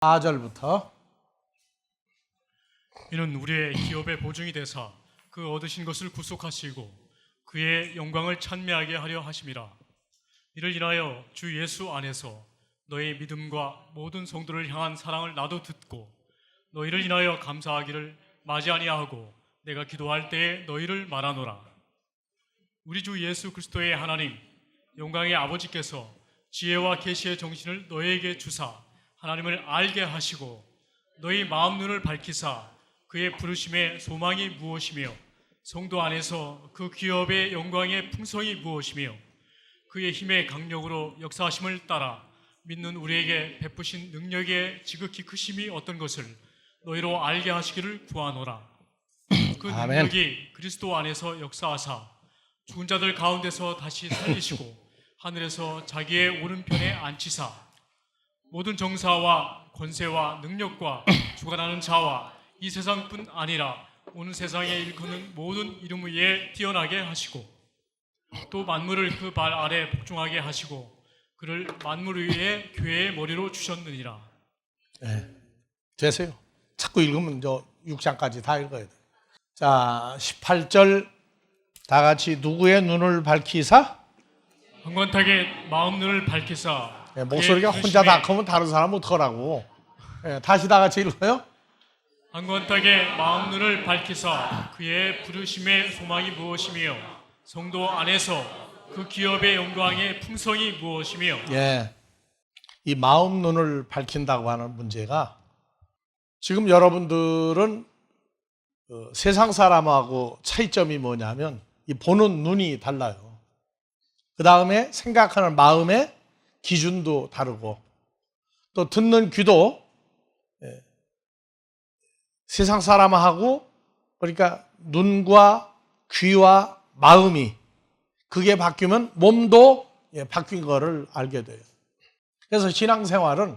4절부터 이는 우리의 기업의 보증이 되사 그 얻으신 것을 구속하시고 그의 영광을 찬미하게 하려 하심이라. 이를 인하여 주 예수 안에서 너의 믿음과 모든 성도를 향한 사랑을 나도 듣고 너희를 인하여 감사하기를 마지 아니하고 내가 기도할 때에 너희를 말하노라. 우리 주 예수 그리스도의 하나님 영광의 아버지께서 지혜와 계시의 정신을 너희에게 주사 하나님을 알게 하시고 너희 마음 눈을 밝히사 그의 부르심의 소망이 무엇이며 성도 안에서 그 기업의 영광의 풍성이 무엇이며 그의 힘의 강력으로 역사하심을 따라 믿는 우리에게 베푸신 능력의 지극히 크심이 어떤 것을 너희로 알게 하시기를 구하노라. 그 능력이 그리스도 안에서 역사하사 죽은 자들 가운데서 다시 살리시고 하늘에서 자기의 오른편에 앉히사 모든 정사와 권세와 능력과 주관하는 자와 이 세상뿐 아니라 오는 세상에 일컫는 모든 이름 위에 뛰어나게 하시고 또 만물을 그 발 아래 복종하게 하시고 그를 만물 위에 교회의 머리로 주셨느니라. 네, 되세요. 자꾸 읽으면 저 6장까지 다 읽어야 돼. 자, 18절 다 같이 누구의 눈을 밝히사? 한관탁의 마음 눈을 밝히사. 네, 목소리가 혼자 다 크면 다른 사람 어떡하라고. 네, 다시 다 같이 읽어요. 한관탁의 마음 눈을 밝히사 그의 부르심의 소망이 무엇이며 성도 안에서 그 기업의 영광의 풍성이 무엇이며. 예, 이 마음 눈을 밝힌다고 하는 문제가 지금 여러분들은 세상 사람하고 차이점이 뭐냐면 이 보는 눈이 달라요. 그 다음에 생각하는 마음의 기준도 다르고 또 듣는 귀도 세상 사람하고 그러니까 눈과 귀와 마음이 그게 바뀌면 몸도 바뀐 거를 알게 돼요. 그래서 신앙생활은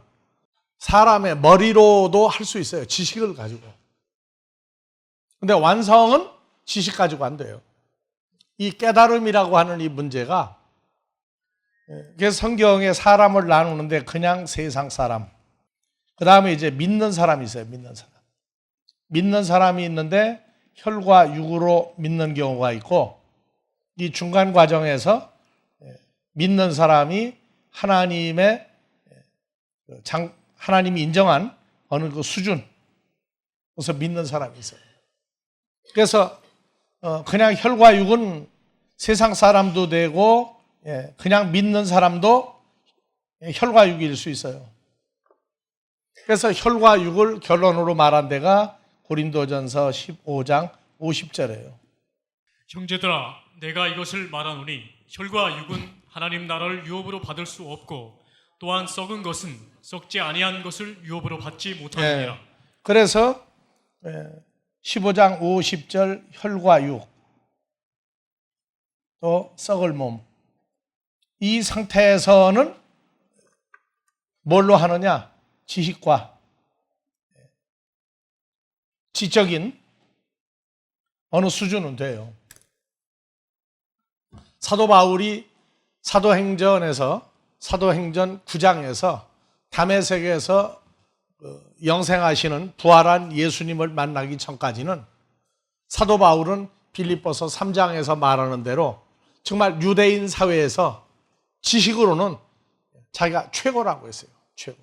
사람의 머리로도 할 수 있어요. 지식을 가지고. 근데 완성은 지식 가지고 안 돼요. 이 깨달음이라고 하는 이 문제가 그래서 성경에 사람을 나누는데 그냥 세상 사람, 그 다음에 이제 믿는 사람이 있어요. 믿는 사람. 믿는 사람이 있는데 혈과 육으로 믿는 경우가 있고 이 중간 과정에서 믿는 사람이 하나님의 하나님이 인정한 어느 그 수준, 그래서 믿는 사람이 있어요. 그래서 그냥 혈과 육은 세상 사람도 되고 그냥 믿는 사람도 혈과 육일 수 있어요. 그래서 혈과 육을 결론으로 말한 데가 고린도전서 15장 50절이에요. 형제들아 내가 이것을 말하노니 혈과 육은 하나님 나라를 유업으로 받을 수 없고 또한 썩은 것은 썩지 아니한 것을 유업으로 받지 못하느니라. 그래서 15장 50절 혈과 육, 또 썩을 몸, 이 상태에서는 뭘로 하느냐? 지식과 지적인 어느 수준은 돼요. 사도 바울이 사도행전 9장에서 다메섹에서 영생하시는 부활한 예수님을 만나기 전까지는 사도 바울은 빌립보서 3장에서 말하는 대로 정말 유대인 사회에서 지식으로는 자기가 최고라고 했어요. 최고.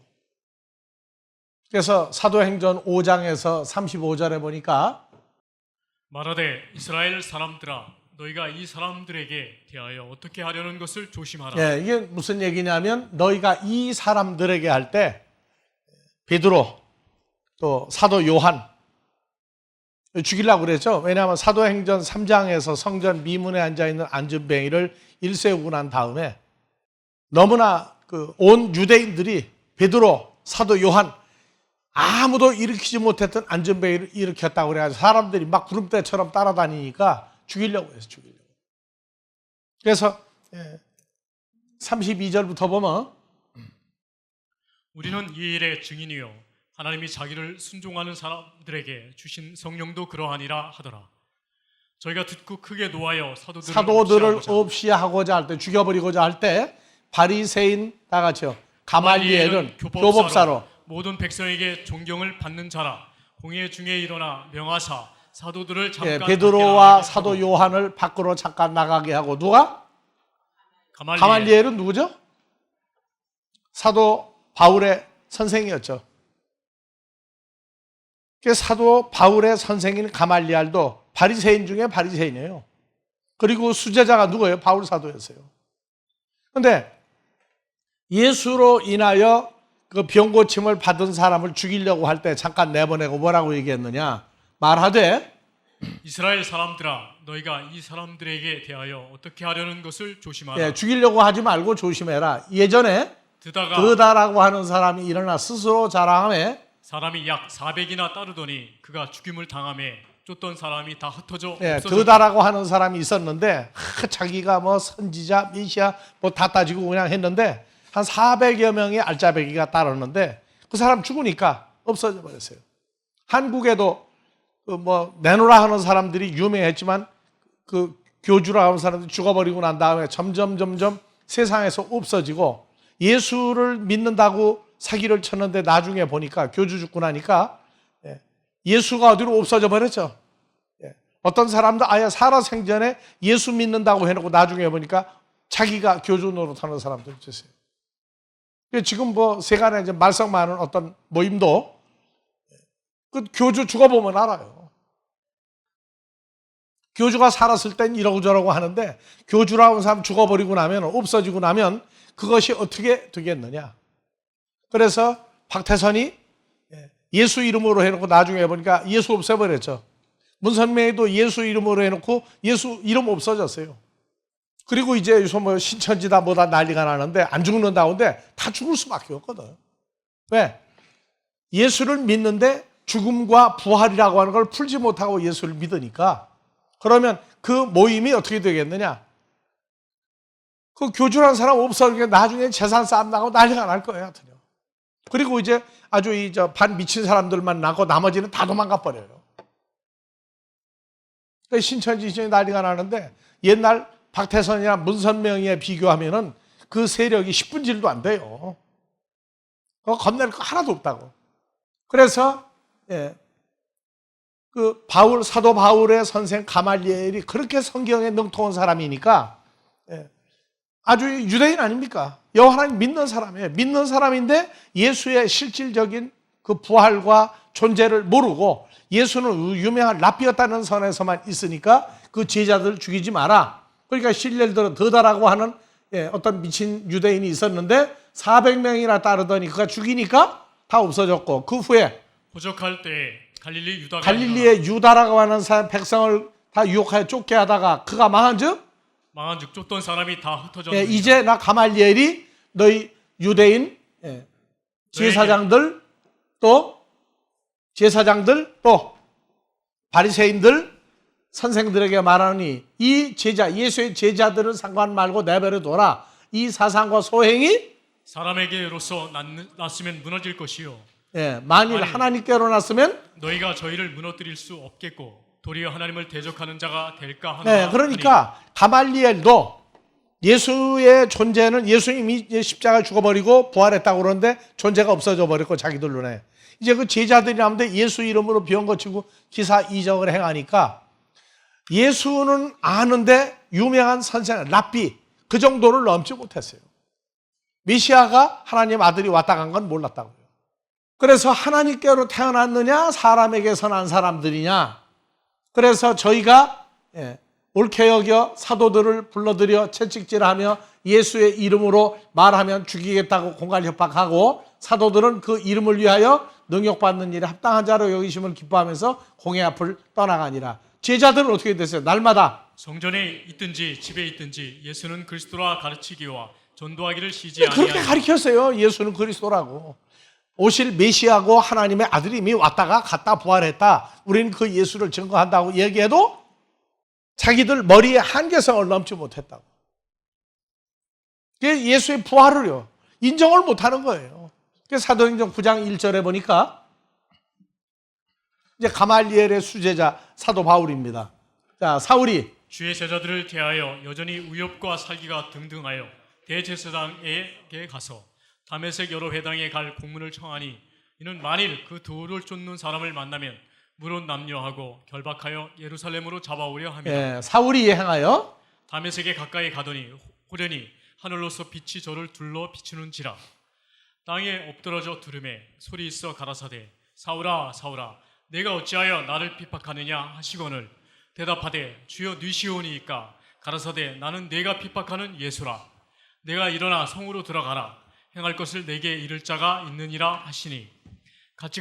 그래서 사도행전 5장에서 35절에 보니까 말하되 이스라엘 사람들아 너희가 이 사람들에게 대하여 어떻게 하려는 것을 조심하라. 예, 이게 무슨 얘기냐면 너희가 이 사람들에게 할 때 베드로 또 사도 요한 죽이려고 그랬죠. 왜냐하면 사도행전 3장에서 성전 미문에 앉아있는 안전뱅이를 일세우고 난 다음에 너무나 온 유대인들이 베드로, 사도 요한 아무도 일으키지 못했던 안전뱅이를 일으켰다고 그래가지고 사람들이 막 구름대처럼 따라다니니까 죽이려고 해서 죽이려고. 그래서 32절부터 보면 우리는 이 일의 증인이요 하나님이 자기를 순종하는 사람들에게 주신 성령도 그러하니라 하더라. 저희가 듣고 크게 노하여 사도들을 없이 하고자 할 때, 죽여버리고자 할 때 바리새인 다 같이요 가말리엘은 교법사로 모든 백성에게 존경을 받는 자라. 공회 중에 일어나 명하사 사도들을 잠깐 밖에 베드로와 나가게 사도 하고. 요한을 밖으로 잠깐 나가게 하고 누가? 가말리엘. 가말리엘은 누구죠? 사도 바울의 선생이었죠. 사도 바울의 선생인 가말리엘도 바리새인 중에 바리새인이에요. 그리고 수제자가 누구예요? 바울 사도였어요. 그런데 예수로 인하여 그 병고침을 받은 사람을 죽이려고 할 때 잠깐 내보내고 뭐라고 얘기했느냐? 말하되 이스라엘 사람들아, 너희가 이 사람들에게 대하여 어떻게 하려는 것을 조심하라. 예, 죽이려고 하지 말고 조심해라. 예전에 드다가 드다라고 하는 사람이 일어나 스스로 자랑하며 사람이 약 400이나 따르더니 그가 죽임을 당하며 쫓던 사람이 다 흩어져 예, 없어졌다. 드다라고 하는 사람이 있었는데 자기가 뭐 선지자, 메시아 뭐 다 따지고 그냥 했는데 한 400여 명의 알짜배기가 따랐는데 그 사람 죽으니까 없어져 버렸어요. 한국에도 그 뭐 내노라 하는 사람들이 유명했지만 그 교주라 하는 사람들이 죽어버리고 난 다음에 점점 세상에서 없어지고 예수를 믿는다고 사기를 쳤는데 나중에 보니까 교주 죽고 나니까 예수가 어디로 없어져 버렸죠. 어떤 사람도 아예 살아생전에 예수 믿는다고 해놓고 나중에 보니까 자기가 교주 노릇하는 사람도 있었어요. 지금 뭐 세간에 이제 말썽 많은 어떤 모임도 그 교주 죽어보면 알아요. 교주가 살았을 땐 이러고 저러고 하는데 교주라고 하는 사람 죽어버리고 나면 없어지고 나면 그것이 어떻게 되겠느냐. 그래서 박태선이 예수 이름으로 해놓고 나중에 보니까 예수 없애버렸죠. 문선명이도 예수 이름으로 해놓고 예수 이름 없어졌어요. 그리고 이제 요새 뭐 신천지다 뭐다 난리가 나는데 안 죽는다는데 다 죽을 수밖에 없거든. 왜? 예수를 믿는데 죽음과 부활이라고 하는 걸 풀지 못하고 예수를 믿으니까 그러면 그 모임이 어떻게 되겠느냐? 그 교주라는 사람 없어지게 나중에 재산 싸움 나고 난리가 날 거예요. 하여튼요. 그리고 이제 아주 반 미친 사람들만 나고 나머지는 다 도망가 버려요. 신천지 난리가 나는데 옛날 박태선이나 문선명에 비교하면은 그 세력이 10분질도 안 돼요. 겁낼 거 하나도 없다고. 그래서 그 사도 바울의 선생 가말리엘이 그렇게 성경에 능통한 사람이니까 아주 유대인 아닙니까? 여호와 하나님 믿는 사람이에요. 믿는 사람인데 예수의 실질적인 그 부활과 존재를 모르고 예수는 유명한 랍비였다는 선에서만 있으니까 그 제자들 죽이지 마라. 그러니까 실례를 들어 드다라고 하는 어떤 미친 유대인이 있었는데 400명이나 따르더니 그가 죽이니까 다 없어졌고 그 후에 호적할 때 갈릴리 유다가 갈릴리의 유다라고 하는 사람 백성을 다 유혹하여 쫓게 하다가 그가 망한즉 쫓던 사람이 다 흩어졌는데 이제 나 가말리엘이 너희 유대인 제사장들 또 바리새인들 선생들에게 말하니 이 제자 예수의 제자들은 상관 말고 내버려 둬라. 이 사상과 소행이 사람에게로서 났으면 무너질 것이요 만일 하나님께로 났으면 너희가 저희를 무너뜨릴 수 없겠고 도리어 하나님을 대적하는 자가 될까 하노라. 그러니까 가말리엘도 예수의 존재는 예수님이 십자가에 죽어버리고 부활했다고 그러는데 존재가 없어져 버렸고 자기들 눈에 이제 그 제자들이 나오는데 예수 이름으로 병 고치고 기사 이적을 행하니까 예수는 아는데 유명한 선생 랍비 그 정도를 넘지 못했어요. 메시아가 하나님 아들이 왔다 간 건 몰랐다고요. 그래서 하나님께로 태어났느냐 사람에게서 난 사람들이냐. 그래서 저희가 옳게 여겨 사도들을 불러들여 채찍질하며 예수의 이름으로 말하면 죽이겠다고 공갈 협박하고 사도들은 그 이름을 위하여 능욕받는 일에 합당한 자로 여기심을 기뻐하면서 공의 앞을 떠나가니라. 제자들은 어떻게 됐어요? 날마다 성전에 있든지 집에 있든지 예수는 그리스도라 가르치기와 전도하기를 쉬지 그렇게 아니하니 가르쳤어요. 예수는 그리스도라고. 오실 메시아고 하나님의 아들이 이미 왔다가 갔다 부활했다. 우리는 그 예수를 증거한다고 얘기해도 자기들 머리에 한계성을 넘지 못했다고. 예수의 부활을요 인정을 못하는 거예요. 사도행전 9장 1절에 보니까 이제 가말리엘의 수제자 사도 바울입니다. 자, 사울이 주의 제자들을 대하여 여전히 의협과 살기가 등등하여 대제사장에게 가서 다메섹 여러 회당에 갈 공문을 청하니 이는 만일 그 돌을 쫓는 사람을 만나면 물은 남녀하고 결박하여 예루살렘으로 잡아오려 함이라. 예, 사울이 행하여 다메섹에 가까이 가더니 호련히 하늘로서 빛이 저를 둘러 비추는지라. 땅에 엎드러져 들음에 소리 있어 가라사대 사울아 사울아 내가 어찌하여 나를 핍박하느냐 하시거늘 대답하되 주여 뉘시오니이까 가라사대 나는 내가 핍박하는 예수라. 내가 일어나 성으로 들어가라. 행할 것을 내게 이를 자가 있느니라 하시니 같이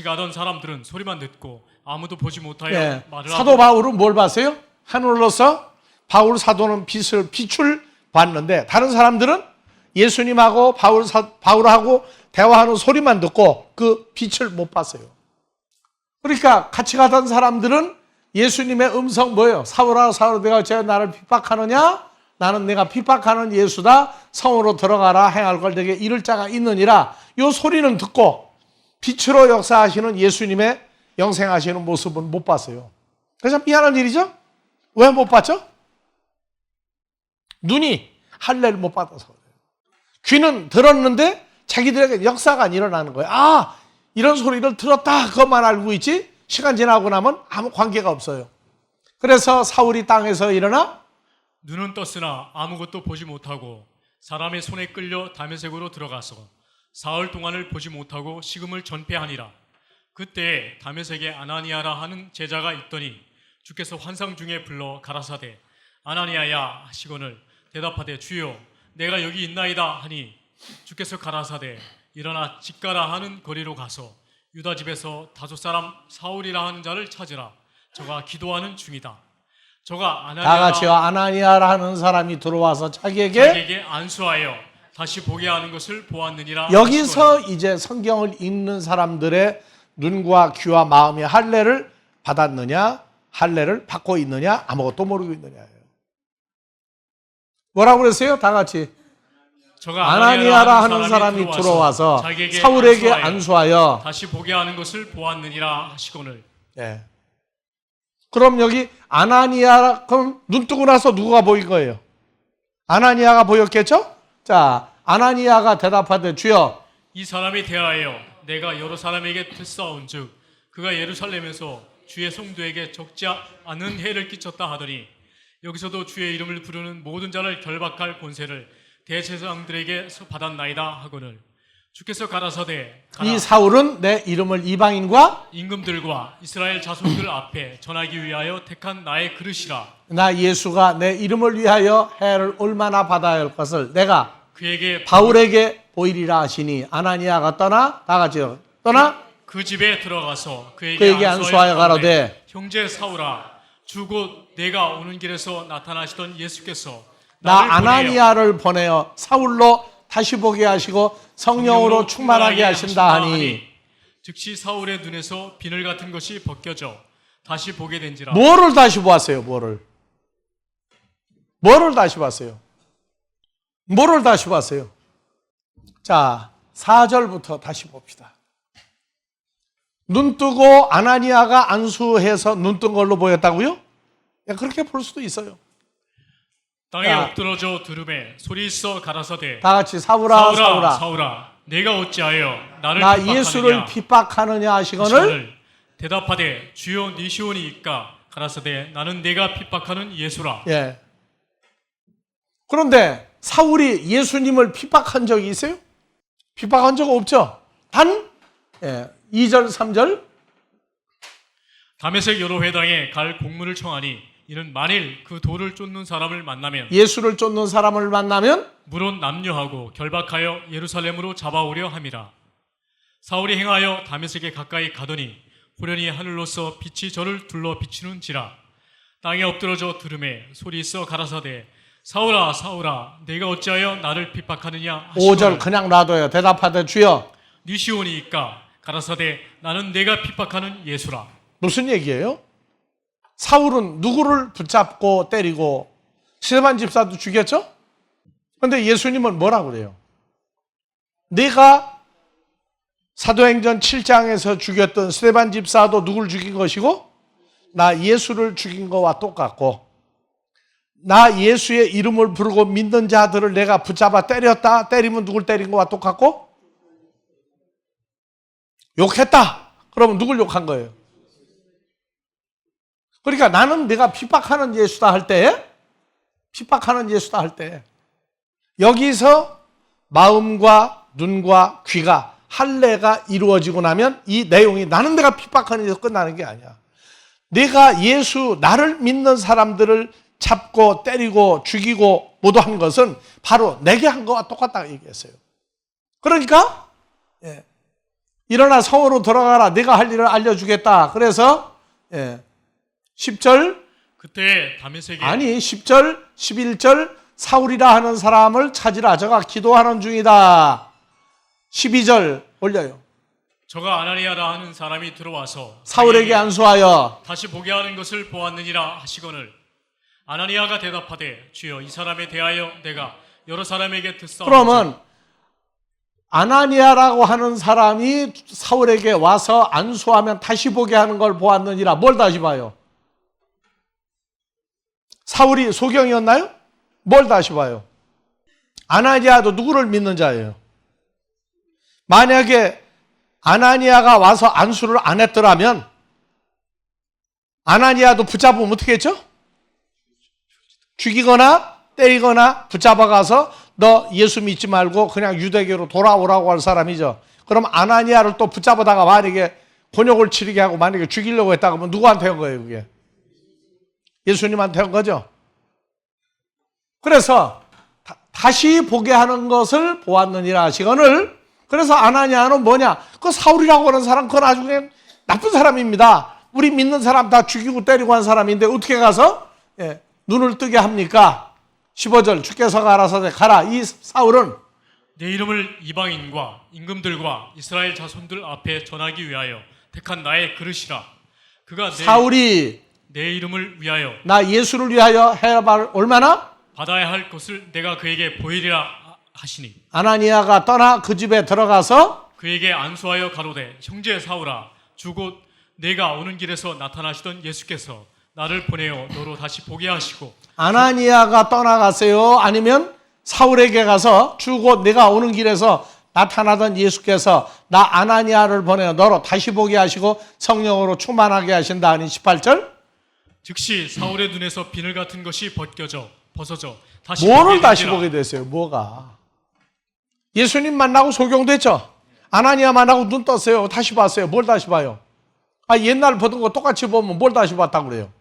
가던 사람들은 소리만 듣고 아무도 보지 못하여 예, 말을 사도 하고 바울은 뭘 봤어요? 하늘로서 바울 사도는 빛을 봤는데 다른 사람들은 예수님하고 바울하고 대화하는 소리만 듣고 그 빛을 못 봤어요. 그러니까 같이 가던 사람들은 예수님의 음성 뭐예요? 사울아 사울아 내가 어찌하여 나를 핍박하느냐? 나는 내가 핍박하는 예수다. 성으로 들어가라. 행할 걸 내게 이를 자가 있느니라. 이 소리는 듣고 빛으로 역사하시는 예수님의 영생하시는 모습은 못 봤어요. 그래서 미안한 일이죠? 왜 못 봤죠? 눈이 할례를 못 받아서 그래요. 귀는 들었는데 자기들에게 역사가 안 일어나는 거예요. 아, 이런 소리를 들었다. 그것만 알고 있지 시간 지나고 나면 아무 관계가 없어요. 그래서 사울이 땅에서 일어나 눈은 떴으나 아무것도 보지 못하고 사람의 손에 끌려 다메섹으로 들어가서 사흘 동안을 보지 못하고 식음을 전폐하니라. 그때 다메섹에 아나니아라 하는 제자가 있더니 주께서 환상 중에 불러 가라사대 아나니아야 하시거늘 대답하되 주여 내가 여기 있나이다 하니 주께서 가라사대 일어나 집가라 하는 거리로 가서 유다 집에서 다섯 사람 사울이라 하는 자를 찾으라. 저가 기도하는 중이다. 저가 다 같이요. 아나니아라는 사람이 들어와서 자기에게 안수하여 다시 보게 하는 것을 보았느니라. 여기서 이제 성경을 읽는 사람들의 눈과 귀와 마음이 할례를 받았느냐 할례를 받고 있느냐 아무것도 모르고 있느냐예요. 뭐라고 그랬어요? 다 같이 저가 아나니아라 하는 사람이 들어와서 사울에게 안수하여 다시 보게 하는 것을 보았느니라 하시거늘. 예. 그럼 여기 아나니아 그럼 눈 뜨고 나서 누가 보인 거예요? 아나니아가 보였겠죠? 자, 아나니아가 대답하되 주여 이 사람이 대하여 내가 여러 사람에게 들싸운즉 그가 예루살렘에서 주의 성도에게 적지 않은 해를 끼쳤다 하더니 여기서도 주의 이름을 부르는 모든 자를 결박할 권세를 대제사장들에게서 받았나이다 하거늘 주께서 가라사대 가라. 이 사울은 내 이름을 이방인과 임금들과 이스라엘 자손들 앞에 전하기 위하여 택한 나의 그릇이라. 나 예수가 내 이름을 위하여 해를 얼마나 받아야 할 것을 내가 그에게 바울에게 보이리라 하시니 아나니아가 떠나 다 같이요. 떠나 그 집에 들어가서 그에게 안수하여 가로되 형제 사울아 주 곧 내가 오는 길에서 나타나시던 예수께서 나 아나니아를 보내어 사울로 다시 보게 하시고 성령으로 충만하게 하신다 하니 즉시 사울의 눈에서 비늘 같은 것이 벗겨져 다시 보게 된지라. 뭐를 다시 보았어요? 뭐를 다시 봤어요? 뭐를 다시 봤어요? 자, 4절부터 다시 봅시다. 눈 뜨고 아나니아가 안수해서 눈 뜬 걸로 보였다고요? 그렇게 볼 수도 있어요. 땅에 야. 엎드러져 들음에 소리 있어 가라사대 다 같이 사울아 사울아 내가 어찌하여 나를 나 핍박하느냐 예수를 핍박하느냐 하시거늘 대답하되 주여 니시오니이까 가라사대 나는 내가 핍박하는 예수라. 예. 그런데 사울이 예수님을 핍박한 적이 있어요? 핍박한 적 없죠. 단 2절 3절 다메섹 여러 회당에 갈 공문을 청하니 이는 만일 그 돌을 쫓는 사람을 만나면 예수를 쫓는 사람을 만나면 물론 남녀하고 결박하여 예루살렘으로 잡아오려 함이라. 사울이 행하여 다메섹에 가까이 가더니 호련히 하늘로서 빛이 저를 둘러 비추는지라. 땅에 엎드러져 들음에 소리 있어 가라사대 사울아 사울아 내가 어찌하여 나를 핍박하느냐 하시거늘 5절 그냥 놔둬요. 대답하되 주여 니시오니이까 가라사대 나는 내가 핍박하는 예수라. 무슨 얘기예요? 사울은 누구를 붙잡고 때리고 스데반 집사도 죽였죠? 그런데 예수님은 뭐라고 그래요? 내가 사도행전 7장에서 죽였던 스데반 집사도 누굴 죽인 것이고 나 예수를 죽인 거와 똑같고 나 예수의 이름을 부르고 믿는 자들을 내가 붙잡아 때렸다. 때리면 누굴 때린 거와 똑같고 욕했다. 그러면 누굴 욕한 거예요? 그러니까 나는 내가 핍박하는 예수다 할 때, 여기서 마음과 눈과 귀가 할례가 이루어지고 나면 이 내용이 나는 내가 핍박하는 예수 끝나는 게 아니야. 내가 예수, 나를 믿는 사람들을 잡고 때리고 죽이고 모두 한 것은 바로 내게 한 것과 똑같다고 얘기했어요. 그러니까 일어나 성으로 들어가라. 내가 할 일을 알려주겠다. 그래서 10절 그때 다메섹에 10절 11절 사울이라 하는 사람을 찾으라. 저가 기도하는 중이다. 12절 올려요. 저가 아나니아라 하는 사람이 들어와서 사울에게 안수하여 다시 보게 하는 것을 보았느니라 하시거늘 아나니아가 대답하되 주여 이 사람에 대하여 내가 여러 사람에게 듣사오니 그러면 아나니아라고 하는 사람이 사울에게 와서 안수하면 다시 보게 하는 걸 보았느니라. 뭘 다시 봐요? 사울이 소경이었나요? 뭘 다시 봐요? 아나니아도 누구를 믿는 자예요? 만약에 아나니아가 와서 안수를 안 했더라면 아나니아도 붙잡으면 어떻게 했죠? 죽이거나 때리거나 붙잡아가서 너 예수 믿지 말고 그냥 유대교로 돌아오라고 할 사람이죠. 그럼 아나니아를 또 붙잡아다가 만약에 곤욕을 치르게 하고 만약에 죽이려고 했다 그러면 누구한테 한 거예요, 그게? 예수님한테 한 거죠. 그래서 다시 보게 하는 것을 보았느니라 하시거늘 그래서 아나니아는 뭐냐? 그 사울이라고 하는 사람 그건 아주 그냥 나쁜 사람입니다. 우리 믿는 사람 다 죽이고 때리고 한 사람인데 어떻게 가서 눈을 뜨게 합니까? 15절 주께서 알아서 가라. 이 사울은 내 이름을 이방인과 임금들과 이스라엘 자손들 앞에 전하기 위하여 택한 나의 그릇이라. 그가 사울이 내 이름을 위하여 나 예수를 위하여 해야 얼마나? 받아야 할 것을 내가 그에게 보이리라 하시니 아나니아가 떠나 그 집에 들어가서 그에게 안수하여 가로되 형제 사울아 주 곧 내가 오는 길에서 나타나시던 예수께서 나를 보내어 너로 다시 보게 하시고 아나니아가 떠나갔어요? 아니면 사울에게 가서 주 곧 내가 오는 길에서 나타나던 예수께서 나 아나니아를 보내어 너로 다시 보게 하시고 성령으로 충만하게 하신다 하니 18절 즉시 사울의 눈에서 비늘 같은 것이 벗어져 다시 뭐를 보게 다시 된지라. 보게 됐어요? 뭐가? 예수님 만나고 소경됐죠? 아나니아 만나고 눈 떴어요. 다시 봤어요. 뭘 다시 봐요? 옛날 보던 거 똑같이 보면 뭘 다시 봤다고 그래요?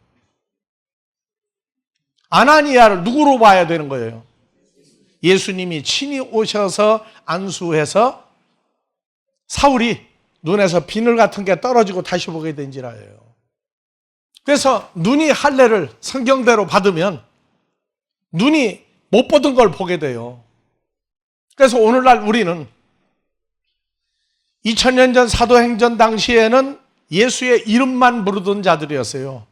아나니아를 누구로 봐야 되는 거예요? 예수님이 친히 오셔서 안수해서 사울이 눈에서 비늘 같은 게 떨어지고 다시 보게 된지라예요. 그래서 눈이 할례를 성경대로 받으면 눈이 못 보던 걸 보게 돼요. 그래서 오늘날 우리는 2000년 전 사도행전 당시에는 예수의 이름만 부르던 자들이었어요.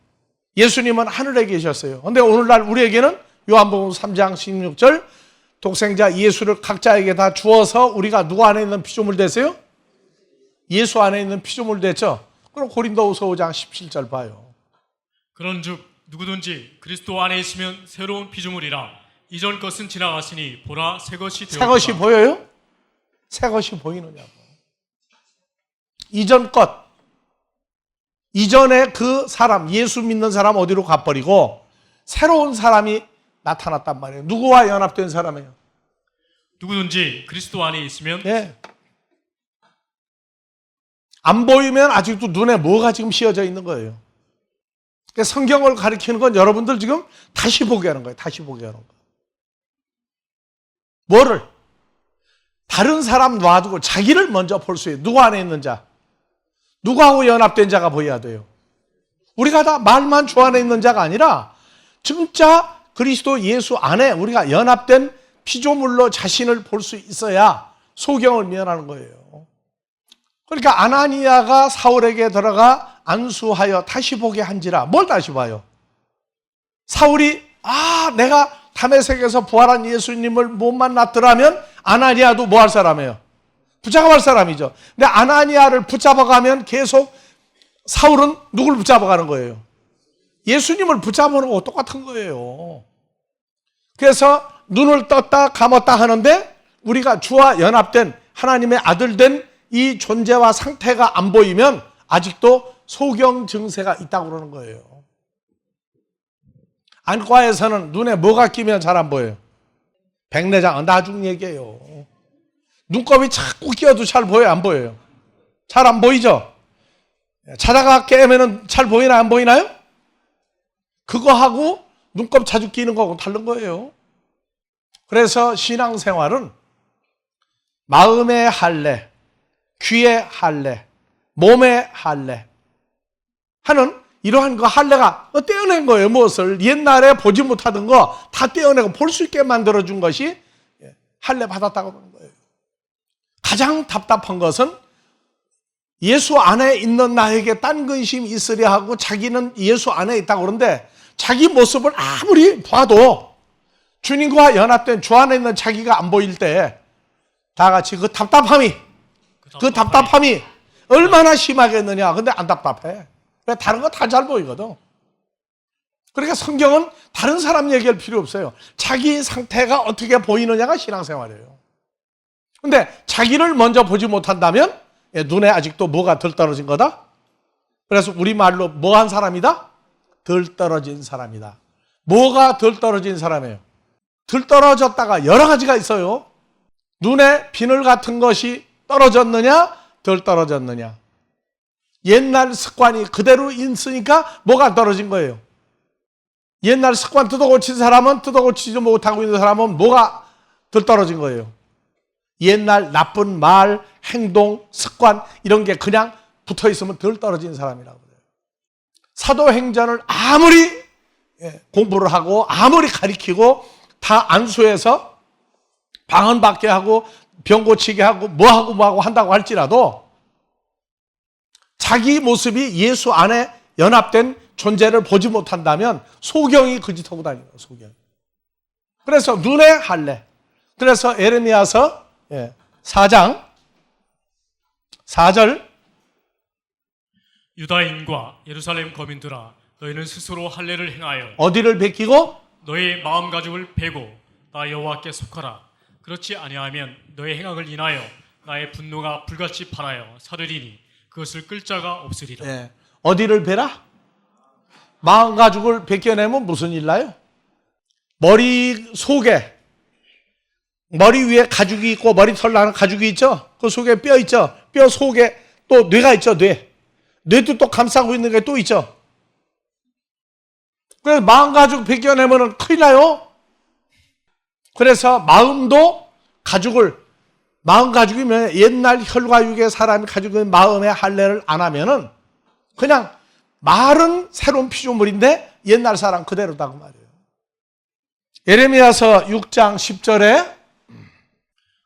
예수님은 하늘에 계셨어요. 그런데 오늘날 우리에게는 요한복음 3장 16절 독생자 예수를 각자에게 다 주어서 우리가 누구 안에 있는 피조물 됐어요? 예수 안에 있는 피조물 됐죠. 그럼 고린도후서 5장 17절 봐요. 그런즉 누구든지 그리스도 안에 있으면 새로운 피조물이라 이전 것은 지나갔으니 보라 새 것이 되었다. 새 것이 보여요? 새 것이 보이느냐고. 이전 것. 이전에 그 사람, 예수 믿는 사람 어디로 가버리고 새로운 사람이 나타났단 말이에요. 누구와 연합된 사람이에요? 누구든지 그리스도 안에 있으면 안 보이면 아직도 눈에 뭐가 지금 씌어져 있는 거예요. 그러니까 성경을 가리키는 건 여러분들 지금 다시 보게 하는 거예요. 다시 보게 하는 거예요. 뭐를? 다른 사람 놔두고 자기를 먼저 볼 수 있어요. 누구 안에 있는 자? 누구하고 연합된 자가 보여야 돼요. 우리가 다 말만 주 안에 있는 자가 아니라 진짜 그리스도 예수 안에 우리가 연합된 피조물로 자신을 볼 수 있어야 소경을 면하는 거예요. 그러니까 아나니아가 사울에게 들어가 안수하여 다시 보게 한지라. 뭘 다시 봐요? 사울이 내가 다메섹에서 부활한 예수님을 못 만났더라면 아나니아도 뭐 할 사람이에요? 붙잡아갈 사람이죠. 근데 아나니아를 붙잡아가면 계속 사울은 누굴 붙잡아가는 거예요? 예수님을 붙잡아오는 거 똑같은 거예요. 그래서 눈을 떴다 감았다 하는데 우리가 주와 연합된 하나님의 아들 된 이 존재와 상태가 안 보이면 아직도 소경 증세가 있다고 그러는 거예요. 안과에서는 눈에 뭐가 끼면 잘 안 보여요? 백내장, 나중 얘기예요. 눈곱이 자꾸 끼어도 잘 보여요, 안 보여요? 잘 안 보이죠? 자다가 깨면은 잘 보이나 안 보이나요? 그거하고 눈곱 자주 끼는 거하고 다른 거예요. 그래서 신앙생활은 마음의 할례, 귀의 할례, 몸의 할례 하는 이러한 그 할례가 떼어낸 거예요. 무엇을? 옛날에 보지 못하던 거 다 떼어내고 볼 수 있게 만들어준 것이 할례 받았다고 하는 거예요. 가장 답답한 것은 예수 안에 있는 나에게 딴 근심이 있으려 하고 자기는 예수 안에 있다고 그러는데 자기 모습을 아무리 봐도 주님과 연합된 주 안에 있는 자기가 안 보일 때 다 같이 그 답답함이 얼마나 심하겠느냐. 근데 안 답답해. 다른 거 다 잘 보이거든. 그러니까 성경은 다른 사람 얘기할 필요 없어요. 자기 상태가 어떻게 보이느냐가 신앙생활이에요. 근데 자기를 먼저 보지 못한다면 눈에 아직도 뭐가 덜 떨어진 거다? 그래서 우리말로 뭐한 사람이다? 덜 떨어진 사람이다. 뭐가 덜 떨어진 사람이에요? 덜 떨어졌다가 여러 가지가 있어요. 눈에 비늘 같은 것이 떨어졌느냐, 덜 떨어졌느냐. 옛날 습관이 그대로 있으니까 뭐가 떨어진 거예요? 옛날 습관 뜯어고친 사람은 뜯어고치지 못하고 있는 사람은 뭐가 덜 떨어진 거예요? 옛날 나쁜 말, 행동, 습관 이런 게 그냥 붙어 있으면 덜 떨어진 사람이라고 그래요. 사도행전을 아무리 공부를 하고 아무리 가리키고 다 안수해서 방언받게 하고 병 고치게 하고 뭐하고 한다고 할지라도 자기 모습이 예수 안에 연합된 존재를 보지 못한다면 소경이 그 짓하고 다니는 거예요. 소경. 그래서 눈의 할례. 그래서 에레미야서 4장 4절 유다인과 예루살렘 거민들아 너희는 스스로 할례를 행하여 어디를 베끼고 너희 마음 가죽을 베고 나 여호와께 속하라. 그렇지 아니하면 너의 행악을 인하여 나의 분노가 불같이 발하여 사르리니 그것을 끌 자가 없으리라. 어디를 베라? 마음 가죽을 벗겨내면 무슨 일 나요? 머리 속에 머리 위에 가죽이 있고 머리털 나는 가죽이 있죠? 그 속에 뼈 있죠? 뼈 속에 또 뇌가 있죠? 뇌도 또 감싸고 있는 게 또 있죠? 그래서 마음 가죽 벗겨내면 큰일 나요. 그래서 마음도 마음 가죽이면 옛날 혈과 육의 사람이 가지고 있는 마음의 할례를 안 하면은 그냥 말은 새로운 피조물인데 옛날 사람 그대로다고 말이에요. 예레미야서 6장 10절에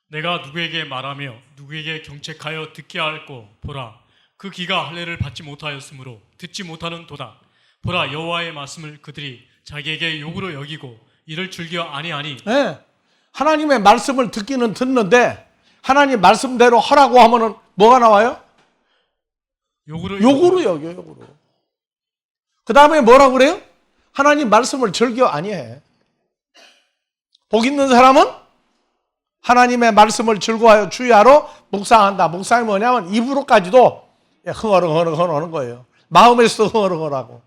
내가 누구에게 말하며 누구에게 경책하여 듣게 할꼬 보라 그 귀가 할례를 받지 못하였으므로 듣지 못하는 도다. 보라 여호와의 말씀을 그들이 자기에게 욕으로 여기고 이를 즐겨 아니하니. 하나님의 말씀을 듣기는 듣는데 하나님 말씀대로 하라고 하면은 뭐가 나와요? 욕으로 여겨요. 욕으로. 그 다음에 뭐라고 그래요? 하나님 말씀을 즐겨 아니해. 복 있는 사람은 하나님의 말씀을 즐거워하여 주야로 묵상한다. 묵상이 뭐냐면 입으로까지도 흥얼흥얼하는 거예요. 마음에서도 흥얼흥얼하고.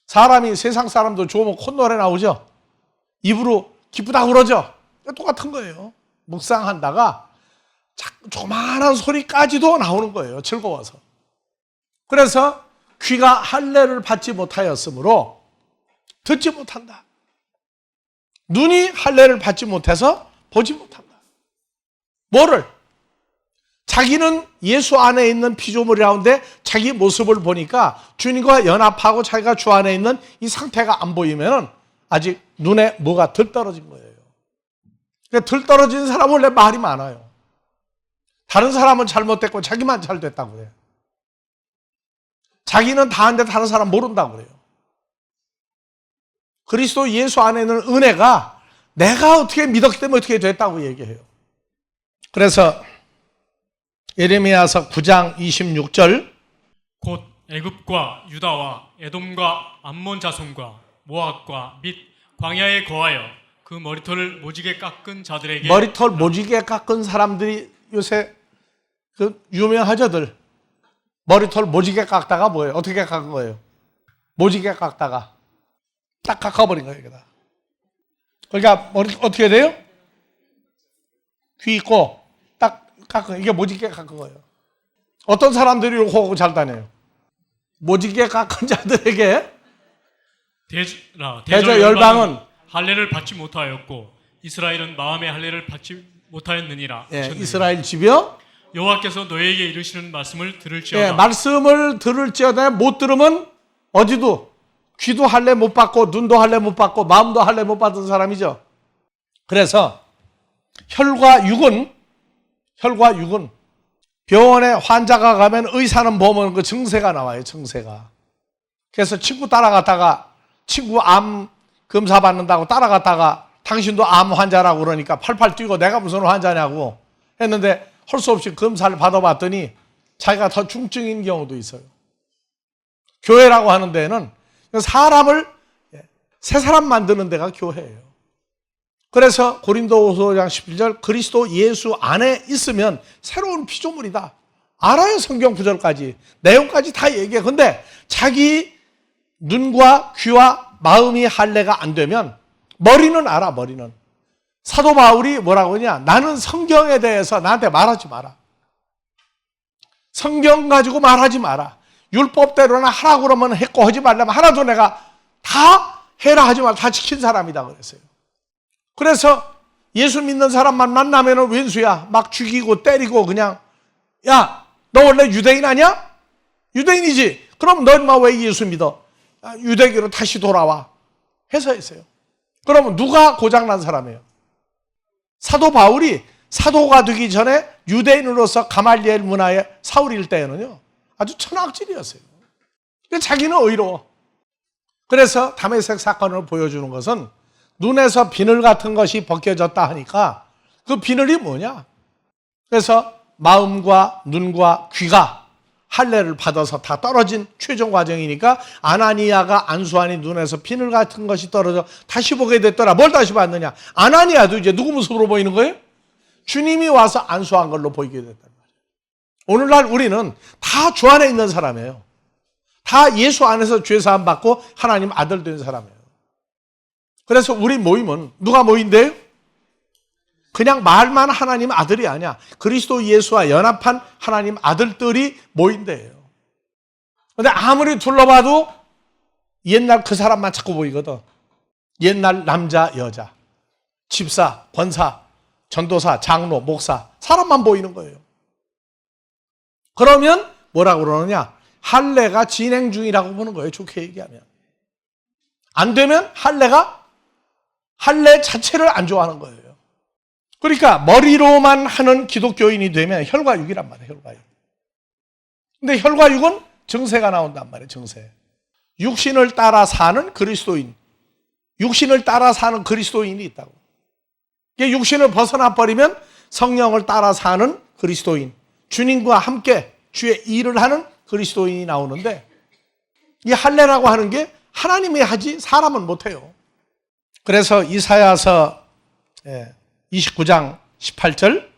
사람이 세상 사람도 좋으면 콧노래 나오죠. 입으로 기쁘다고 그러죠. 똑같은 거예요. 묵상한다가 조그마한 소리까지도 나오는 거예요. 즐거워서. 그래서 귀가 할례를 받지 못하였으므로 듣지 못한다. 눈이 할례를 받지 못해서 보지 못한다. 뭐를? 자기는 예수 안에 있는 피조물이라는데 자기 모습을 보니까 주님과 연합하고 자기가 주 안에 있는 이 상태가 안 보이면 아직 눈에 뭐가 덜 떨어진 거예요. 그러니까 덜 떨어진 사람은 원래 말이 많아요. 다른 사람은 잘못됐고 자기만 잘 됐다고 그래요. 자기는 다 하는데 다른 사람 모른다고 그래요. 그리스도 예수 안에 있는 은혜가 내가 어떻게 믿었기 때문에 어떻게 됐다고 얘기해요. 그래서 예레미야서 9장 26절 곧 애굽과 유다와 에돔과 암몬 자손과 모압과 및 광야에 거하여 그 머리털을 모지게 깎은 자들에게 머리털 모지게 깎은 사람들이 요새 그 유명하죠들. 머리털 모지게 깎다가 뭐예요? 어떻게 깎은 거예요? 모지게 깎다가 딱 깎아버린 거예요. 여기다. 그러니까 머리 어떻게 돼요? 귀 있고 딱 깎은, 이게 모지게 깎은 거예요. 어떤 사람들이 이거 하고 잘 다녀요? 모지게 깎은 자들에게 대저 열방은 할례를 받지 못하였고 이스라엘은 마음의 할례를 받지 못하였느니라. 예, 이스라엘 집이요. 여호와께서 너에게 이르시는 말씀을 들을지어다. 예, 말씀을 들을지어다. 못 들으면 어디도 귀도 할례 못 받고 눈도 할례 못 받고 마음도 할례 못 받은 사람이죠. 그래서 혈과 육은 병원에 환자가 가면 의사는 보면 그 증세가 나와요. 증세가. 그래서 친구 따라갔다가 친구 암 검사 받는다고 따라갔다가 당신도 암 환자라고 그러니까 팔팔 뛰고 내가 무슨 환자냐고 했는데 할 수 없이 검사를 받아봤더니 자기가 더 중증인 경우도 있어요. 교회라고 하는 데는 사람을 새 사람 만드는 데가 교회예요. 그래서 고린도후서 5장 11절 그리스도 예수 안에 있으면 새로운 피조물이다. 알아요. 성경 구절까지. 내용까지 다 얘기해. 근데 자기 눈과 귀와 마음이 할례가 안 되면 머리는 알아. 머리는. 사도 바울이 뭐라고 하냐? 나는 성경에 대해서 나한테 말하지 마라. 성경 가지고 말하지 마라. 율법대로나 하라고 그러면 했고 하지 말라면 하나도 내가 다 해라 하지 말라. 다 지킨 사람이다 그랬어요. 그래서 예수 믿는 사람만 만나면 왼수야. 막 죽이고 때리고 그냥 야, 너 원래 유대인 아니야? 유대인이지. 그럼 너 인마 왜 예수 믿어? 유대교로 다시 돌아와. 해서 했어요. 그러면 누가 고장난 사람이에요? 사도 바울이 사도가 되기 전에 유대인으로서 가말리엘 문화의 사울일 때에는요 아주 천하악질이었어요. 자기는 의로워. 그래서 다메섹 사건을 보여주는 것은 눈에서 비늘 같은 것이 벗겨졌다 하니까 그 비늘이 뭐냐? 그래서 마음과 눈과 귀가 할례를 받아서 다 떨어진 최종 과정이니까 아나니아가 안수하니 눈에서 비늘 같은 것이 떨어져 다시 보게 됐더라. 뭘 다시 봤느냐? 아나니아도 이제 누구 모습으로 보이는 거예요? 주님이 와서 안수한 걸로 보이게 됐단 말이에요. 오늘날 우리는 다 주 안에 있는 사람이에요. 다 예수 안에서 죄사함 받고 하나님 아들 된 사람이에요. 그래서 우리 모임은 누가 모인대요? 그냥 말만 하나님 아들이 아니야. 그리스도 예수와 연합한 하나님 아들들이 모인대요. 근데 아무리 둘러봐도 옛날 그 사람만 자꾸 보이거든. 옛날 남자, 여자, 집사, 권사, 전도사, 장로, 목사 사람만 보이는 거예요. 그러면 뭐라고 그러느냐? 할례가 진행 중이라고 보는 거예요. 좋게 얘기하면. 안 되면 할례 자체를 안 좋아하는 거예요. 그러니까 머리로만 하는 기독교인이 되면 혈과 육이란 말이에요. 혈과 육. 근데 혈과 육은 정세가 나온단 말이에요. 정세. 육신을 따라 사는 그리스도인. 육신을 따라 사는 그리스도인이 있다고. 이게 육신을 벗어나 버리면 성령을 따라 사는 그리스도인. 주님과 함께 주의 일을 하는 그리스도인이 나오는데 이 할례라고 하는 게 하나님이 하지 사람은 못해요. 그래서 이사야서 29장 18절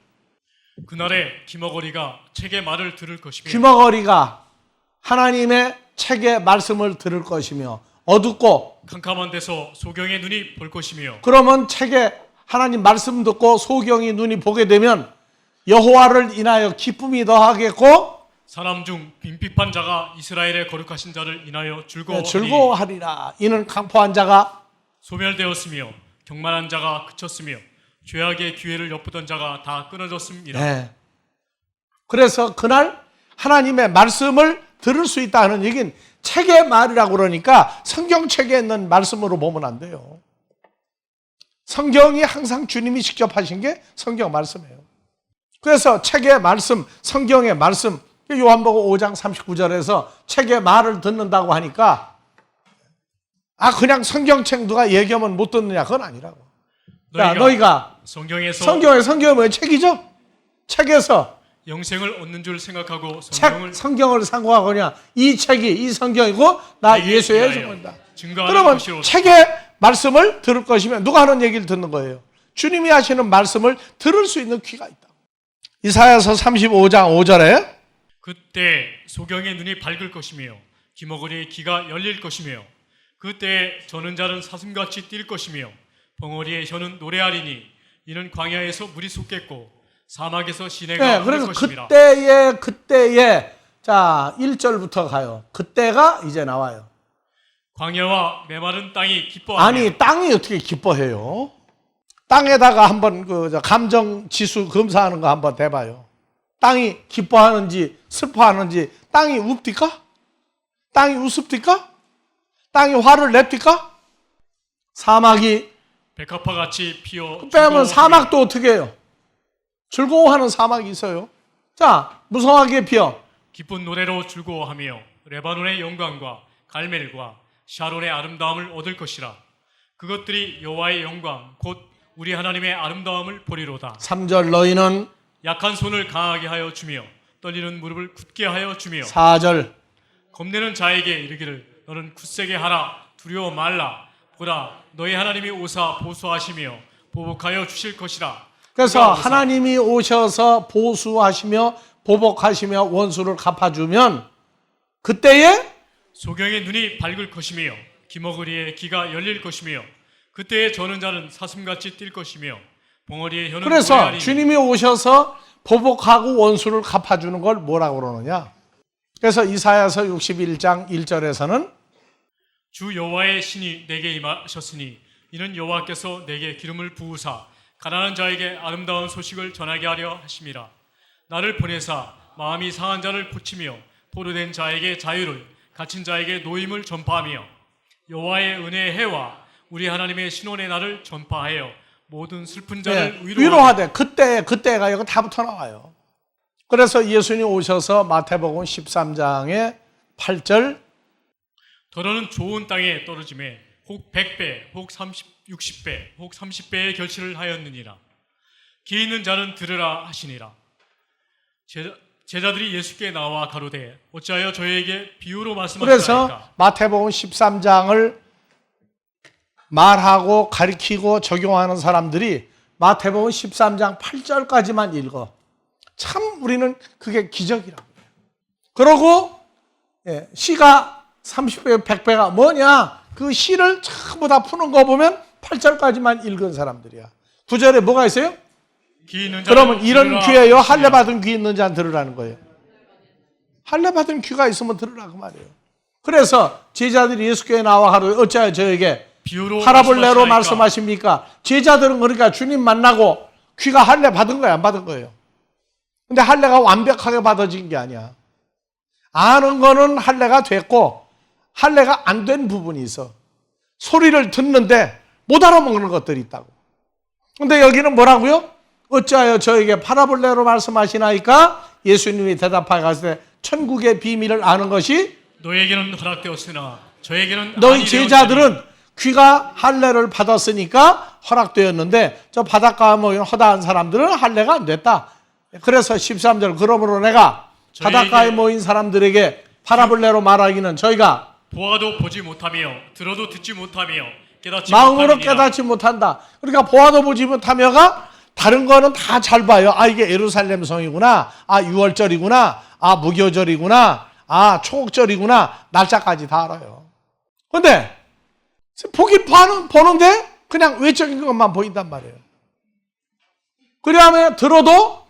그날에 기머거리가 책의 말을 들을 것이며 귀머거리가 하나님의 책의 말씀을 들을 것이며 어둡고 캄캄한 데서 소경의 눈이 볼 것이며 그러면 책에 하나님 말씀 듣고 소경이 눈이 보게 되면 여호와를 인하여 기쁨이 더하겠고 사람 중 빈핍한 자가 이스라엘의 거룩하신 자를 인하여 즐거워하리. 즐거워하리라. 이는 강포한 자가 소멸되었으며 경만한 자가 그쳤으며 죄악의 기회를 엿보던 자가 다 끊어졌습니다. 네. 그래서 그날 하나님의 말씀을 들을 수 있다는 얘기는 책의 말이라고 그러니까 성경책에 있는 말씀으로 보면 안 돼요. 성경이 항상 주님이 직접 하신 게 성경 말씀이에요. 그래서 책의 말씀, 성경의 말씀, 요한복음 5장 39절에서 책의 말을 듣는다고 하니까 그냥 성경책 누가 얘기하면 못 듣느냐, 그건 아니라고. 너희가 성경이 뭐예요? 책이죠? 책에서 영생을 얻는 줄 생각하고 성경을 상고하거냐, 이 책이 이 성경이고 나 예수의 증거다. 그러면 책의 말씀을 들을 것이면 누가 하는 얘기를 듣는 거예요? 주님이 하시는 말씀을 들을 수 있는 귀가 있다. 이사야서 35장 5절에 그때 소경의 눈이 밝을 것이며 기머거리의 귀가 열릴 것이며 그때 저는 자는 사슴같이 뛸 것이며 벙어리의 혀는 노래하리니 이는 광야에서 물이 솟겠고 사막에서 시내가 흐를 그래서 것임이라. 그때에 자 1절부터 가요. 그때가 이제 나와요. 광야와 메마른 땅이 기뻐하며. 아니 땅이 어떻게 기뻐해요? 땅에다가 한번 감정 지수 검사하는 거 한번 대봐요. 땅이 기뻐하는지 슬퍼하는지. 땅이 웁디까? 땅이 우습디까? 땅이 화를 냅디까? 사막이 백합화같이 피어 빼면 사막도 어떻게 해요? 즐거워하는 사막이 있어요. 자, 무성하게 피어 기쁜 노래로 즐거워하며 레바논의 영광과 갈멜과 샤론의 아름다움을 얻을 것이라. 그것들이 여호와의 영광 곧 우리 하나님의 아름다움을 보리로다. 3절 너희는 약한 손을 강하게 하여 주며 떨리는 무릎을 굳게 하여 주며 4절 겁내는 자에게 이르기를 너는 굳세게 하라 두려워 말라. 보라 너희 하나님이 오사 보수하시며 보복하여 주실 것이라. 그래서 오사. 하나님이 오셔서 보수하시며 보복하시며 원수를 갚아주면 그때에 소경의 눈이 밝을 것이며 기머거리의 귀가 열릴 것이며 그때에 저는 자는 사슴같이 뛸 것이며 벙어리의 혀는 그래서 노래하리니. 주님이 오셔서 보복하고 원수를 갚아주는 걸 뭐라고 그러느냐. 그래서 이사야서 61장 1절에서는 주 여호와의 신이 내게 임하셨으니 이는 여호와께서 내게 기름을 부으사 가난한 자에게 아름다운 소식을 전하게 하려 하심이라. 나를 보내사 마음이 상한 자를 고치며 포로된 자에게 자유를 갇힌 자에게 노임을 전파하며 여호와의 은혜의 해와 우리 하나님의 신원의 날을 전파하여 모든 슬픈 자를 위로하되 그때가 이거 다 붙어 나와요. 그래서 예수님 오셔서 마태복음 13장의 8절 더러는 좋은 땅에 떨어짐에 혹 100배 혹 60배 혹 30배의 결실을 하였느니라. 귀 있는 자는 들으라 하시니라. 제자들이 예수께 나와 가로되 어찌하여 저희에게 비유로 말씀하시나이까. 그래서 마태복음 13장을 말하고 가르치고 적용하는 사람들이 마태복음 13장 8절까지만 읽어. 참 우리는 그게 기적이라고. 그러고 시가 30배, 100배가 뭐냐? 그 시를 전부 다 푸는 거 보면 8절까지만 읽은 사람들이야. 9절에 뭐가 있어요? 귀 있는 자는 그러면 이런 들으라 귀에요. 하시니라. 할례 받은 귀 있는 자는 들으라는 거예요. 할례 받은 귀가 있으면 들으라 그 말이에요. 그래서 제자들이 예수께 나와 가로되 어찌하여 저에게 비유로 파라볼레로 말씀하시나이까. 말씀하십니까? 제자들은 그러니까 주님 만나고 귀가 할례 받은 거예요, 안 받은 거예요? 근데 할례가 완벽하게 받아진 게 아니야. 아는 거는 할례가 됐고 할례가 안 된 부분이 있어. 소리를 듣는데 못 알아먹는 것들이 있다고. 근데 여기는 뭐라고요? 어찌하여 저에게 파라볼레로 말씀하시나이까? 예수님이 대답하여 가시되 천국의 비밀을 아는 것이 너에게는 허락되었으나 저에게는 너희 아니 제자들은 되었느니라. 귀가 할례를 받았으니까 허락되었는데 저 바닷가에 모인 허다한 사람들은 할례가 안 됐다. 그래서 13절 그러므로 내가 바닷가에 모인 사람들에게 파라볼레로 말하기는 저희가 보아도 보지 못하며 들어도 듣지 못하며 깨닫지 마음으로 못하느니라. 깨닫지 못한다. 그러니까 보아도 보지 못하며가 다른 거는 다 잘 봐요. 아 이게 예루살렘 성이구나. 아 6월절이구나. 아 무교절이구나. 아 초국절이구나. 날짜까지 다 알아요. 근데 보긴 보는데 그냥 외적인 것만 보인단 말이에요. 그다음에 들어도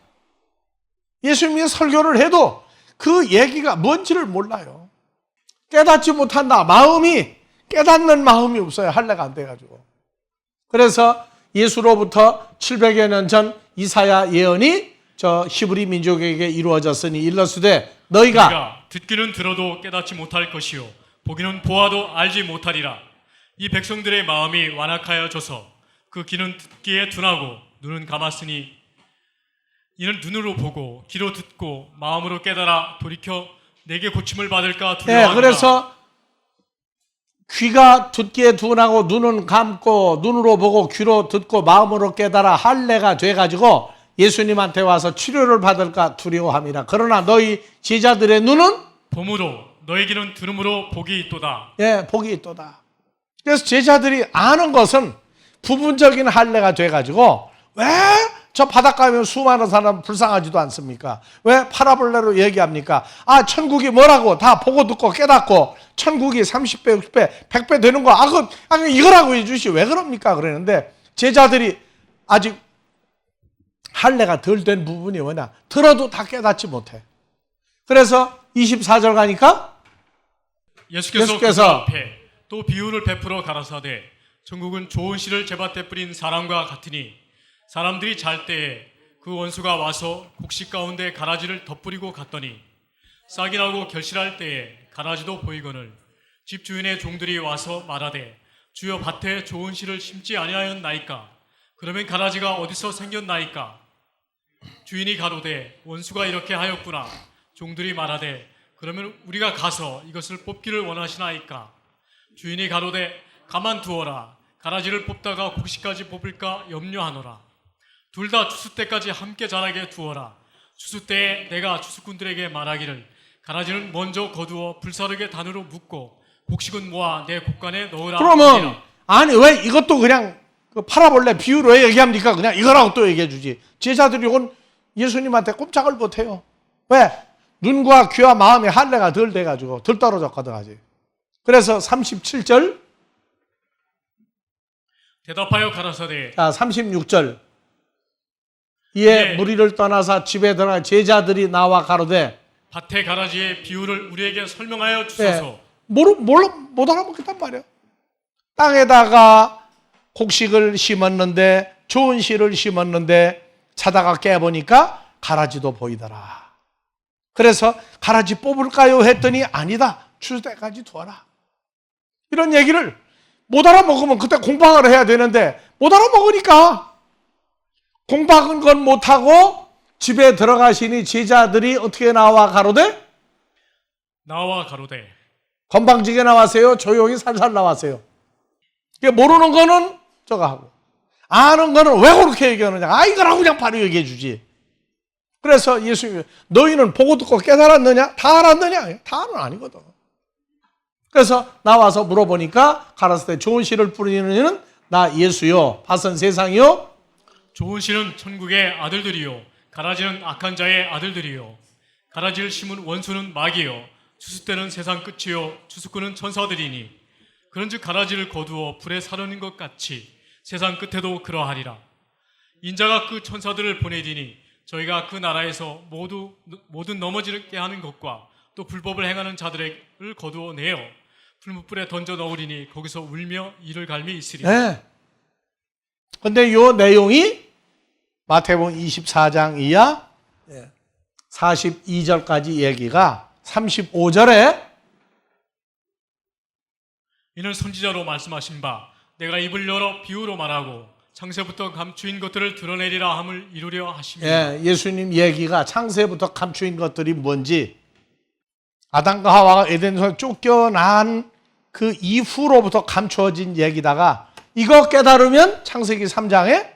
예수님이 설교를 해도 그 얘기가 뭔지를 몰라요. 깨닫지 못한다. 마음이 깨닫는 마음이 없어요. 할례가 안 돼가지고. 그래서 예수로부터 700여 년 전 이사야 예언이 저 히브리 민족에게 이루어졌으니 일러스되 너희가 듣기는 들어도 깨닫지 못할 것이요 보기는 보아도 알지 못하리라. 이 백성들의 마음이 완악하여져서 그 귀는 듣기에 둔하고 눈은 감았으니 이는 눈으로 보고 귀로 듣고 마음으로 깨달아 돌이켜 내게 고침을 받을까 두려워한다. 그래서 귀가 듣기에 둔하고 눈은 감고 눈으로 보고 귀로 듣고 마음으로 깨달아 할례가 돼가지고 예수님한테 와서 치료를 받을까 두려워함이라. 그러나 너희 제자들의 눈은 봄으로 너희 귀는 들음으로 복이 있도다. 복이 있도다. 그래서 제자들이 아는 것은 부분적인 할례가 돼가지고 왜 저 바닷가에 수많은 사람 불쌍하지도 않습니까? 왜 파라볼레로 얘기합니까? 아, 천국이 뭐라고 다 보고 듣고 깨닫고 천국이 30배, 60배, 100배 되는 거 이거라고 해주시 왜 그럽니까? 그랬는데 제자들이 아직 할례가 덜 된 부분이 뭐냐? 들어도 다 깨닫지 못해. 그래서 24절 가니까 예수께서 그 앞에 또 비유를 베풀어 가라사대 천국은 좋은 씨를 제밭에 뿌린 사람과 같으니 사람들이 잘 때에 그 원수가 와서 곡식 가운데 가라지를 덧뿌리고 갔더니 싹이 나고 결실할 때에 가라지도 보이거늘 집 주인의 종들이 와서 말하되 주여 밭에 좋은 씨를 심지 아니하였나이까? 그러면 가라지가 어디서 생겼나이까? 주인이 가로되 원수가 이렇게 하였구나. 종들이 말하되 그러면 우리가 가서 이것을 뽑기를 원하시나이까? 주인이 가로되 가만두어라. 가라지를 뽑다가 곡식까지 뽑을까 염려하노라. 둘 다 추수 때까지 함께 자라게 두어라. 추수 때에 내가 추수꾼들에게 말하기를 가라지는 먼저 거두어 불사르게 단으로 묶고 곡식은 모아 내 곡간에 넣으라. 그러면 아니 왜 이것도 그냥 그 파라볼레 비유로 왜 얘기합니까? 그냥 이거라고 또 얘기해 주지. 제자들이 이건 예수님한테 꼼짝을 못해요. 왜? 눈과 귀와 마음의 할례가 덜 돼가지고 덜 떨어졌거든 아직. 그래서 37절 대답하여 가라사대 36절 이에 무리를 떠나서 집에 들어가 제자들이 나와 가로되 밭의 가라지의 비유를 우리에게 설명하여 주소서. 못 알아먹겠단 말이야. 땅에다가 곡식을 심었는데 좋은 씨를 심었는데 자다가 깨보니까 가라지도 보이더라. 그래서 가라지 뽑을까요? 했더니 아니다. 추수 때까지 두어라. 이런 얘기를 못 알아먹으면 그때 공방을 해야 되는데 못 알아먹으니까 공박은 건 못하고 집에 들어가시니 제자들이 어떻게 나와 가로되? 나와 가로되 건방지게 나왔어요? 조용히 살살 나왔어요? 모르는 거는 저거 하고 아는 거는 왜 그렇게 얘기하느냐? 아 이거라고 그냥 바로 얘기해 주지. 그래서 예수님이 너희는 보고 듣고 깨달았느냐? 다 알았느냐? 다는 아니거든. 그래서 나와서 물어보니까 가라사대 좋은 씨를 뿌리는 이는 나 예수요 밭은 세상이요 좋은 씨는 천국의 아들들이요 가라지는 악한 자의 아들들이요 가라지를 심은 원수는 마귀요 추수 때는 세상 끝이요 추수꾼은 천사들이니 그런즉 가라지를 거두어 불에 사르는 것 같이 세상 끝에도 그러하리라. 인자가 그 천사들을 보내리니 저희가 그 나라에서 모든 넘어지게 하는 것과 또 불법을 행하는 자들을 거두어 내어 풀무불에 던져 넣으리니 거기서 울며 이를 갈미 있으리라. 네. 근데 이 내용이 마태복음 24장 이하 42절까지 얘기가 35절에 이는 선지자로 말씀하신 바 내가 입을 열어 비유로 말하고 창세부터 감추인 것들을 드러내리라 함을 이루려 하십니다. 예수님 얘기가 창세부터 감추인 것들이 뭔지 아담과 하와가 에덴에서 쫓겨난 그 이후로부터 감추어진 얘기다가 이거 깨달으면 창세기 3장에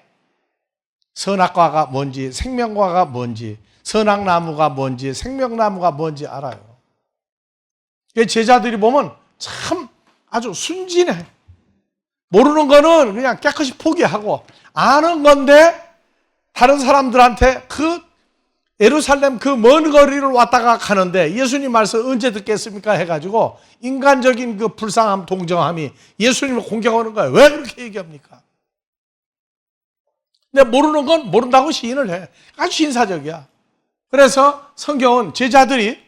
선악과가 뭔지 생명과가 뭔지 선악나무가 뭔지 생명나무가 뭔지 알아요. 제자들이 보면 참 아주 순진해. 모르는 거는 그냥 깨끗이 포기하고 아는 건데 다른 사람들한테 그 예루살렘 그 먼 거리를 왔다가 가는데 예수님 말씀 언제 듣겠습니까? 해가지고 인간적인 그 불쌍함, 동정함이 예수님을 공격하는 거예요. 왜 그렇게 얘기합니까? 근데 모르는 건 모른다고 시인을 해. 아주 신사적이야. 그래서 성경은 제자들이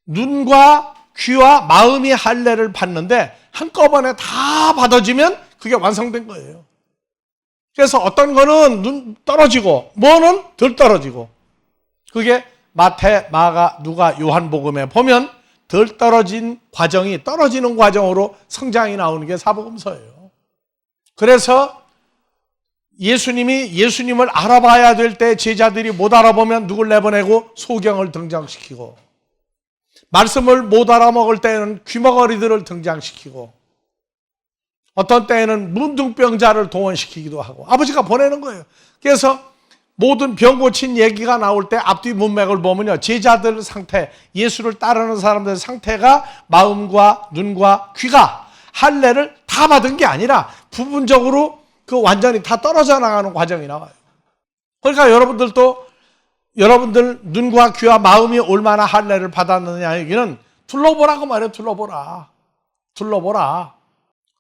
눈과 귀와 마음이 할례를 받는데 한꺼번에 다 받아지면 그게 완성된 거예요. 그래서 어떤 거는 눈 떨어지고 뭐는 덜 떨어지고 그게 마태, 마가, 누가, 요한복음에 보면 덜 떨어진 과정이 떨어지는 과정으로 성장이 나오는 게 사복음서예요. 그래서 예수님을 알아봐야 될 때 제자들이 못 알아보면 누굴 내보내고 소경을 등장시키고 말씀을 못 알아먹을 때는 귀머거리들을 등장시키고 어떤 때에는 문둥병자를 동원시키기도 하고 아버지가 보내는 거예요. 그래서 모든 병 고친 얘기가 나올 때 앞뒤 문맥을 보면요. 제자들 상태, 예수를 따르는 사람들의 상태가 마음과 눈과 귀가 할례를 다 받은 게 아니라 부분적으로 그 완전히 다 떨어져 나가는 과정이 나와요. 그러니까 여러분들 눈과 귀와 마음이 얼마나 할례를 받았느냐 얘기는 둘러보라고 말해요. 둘러보라.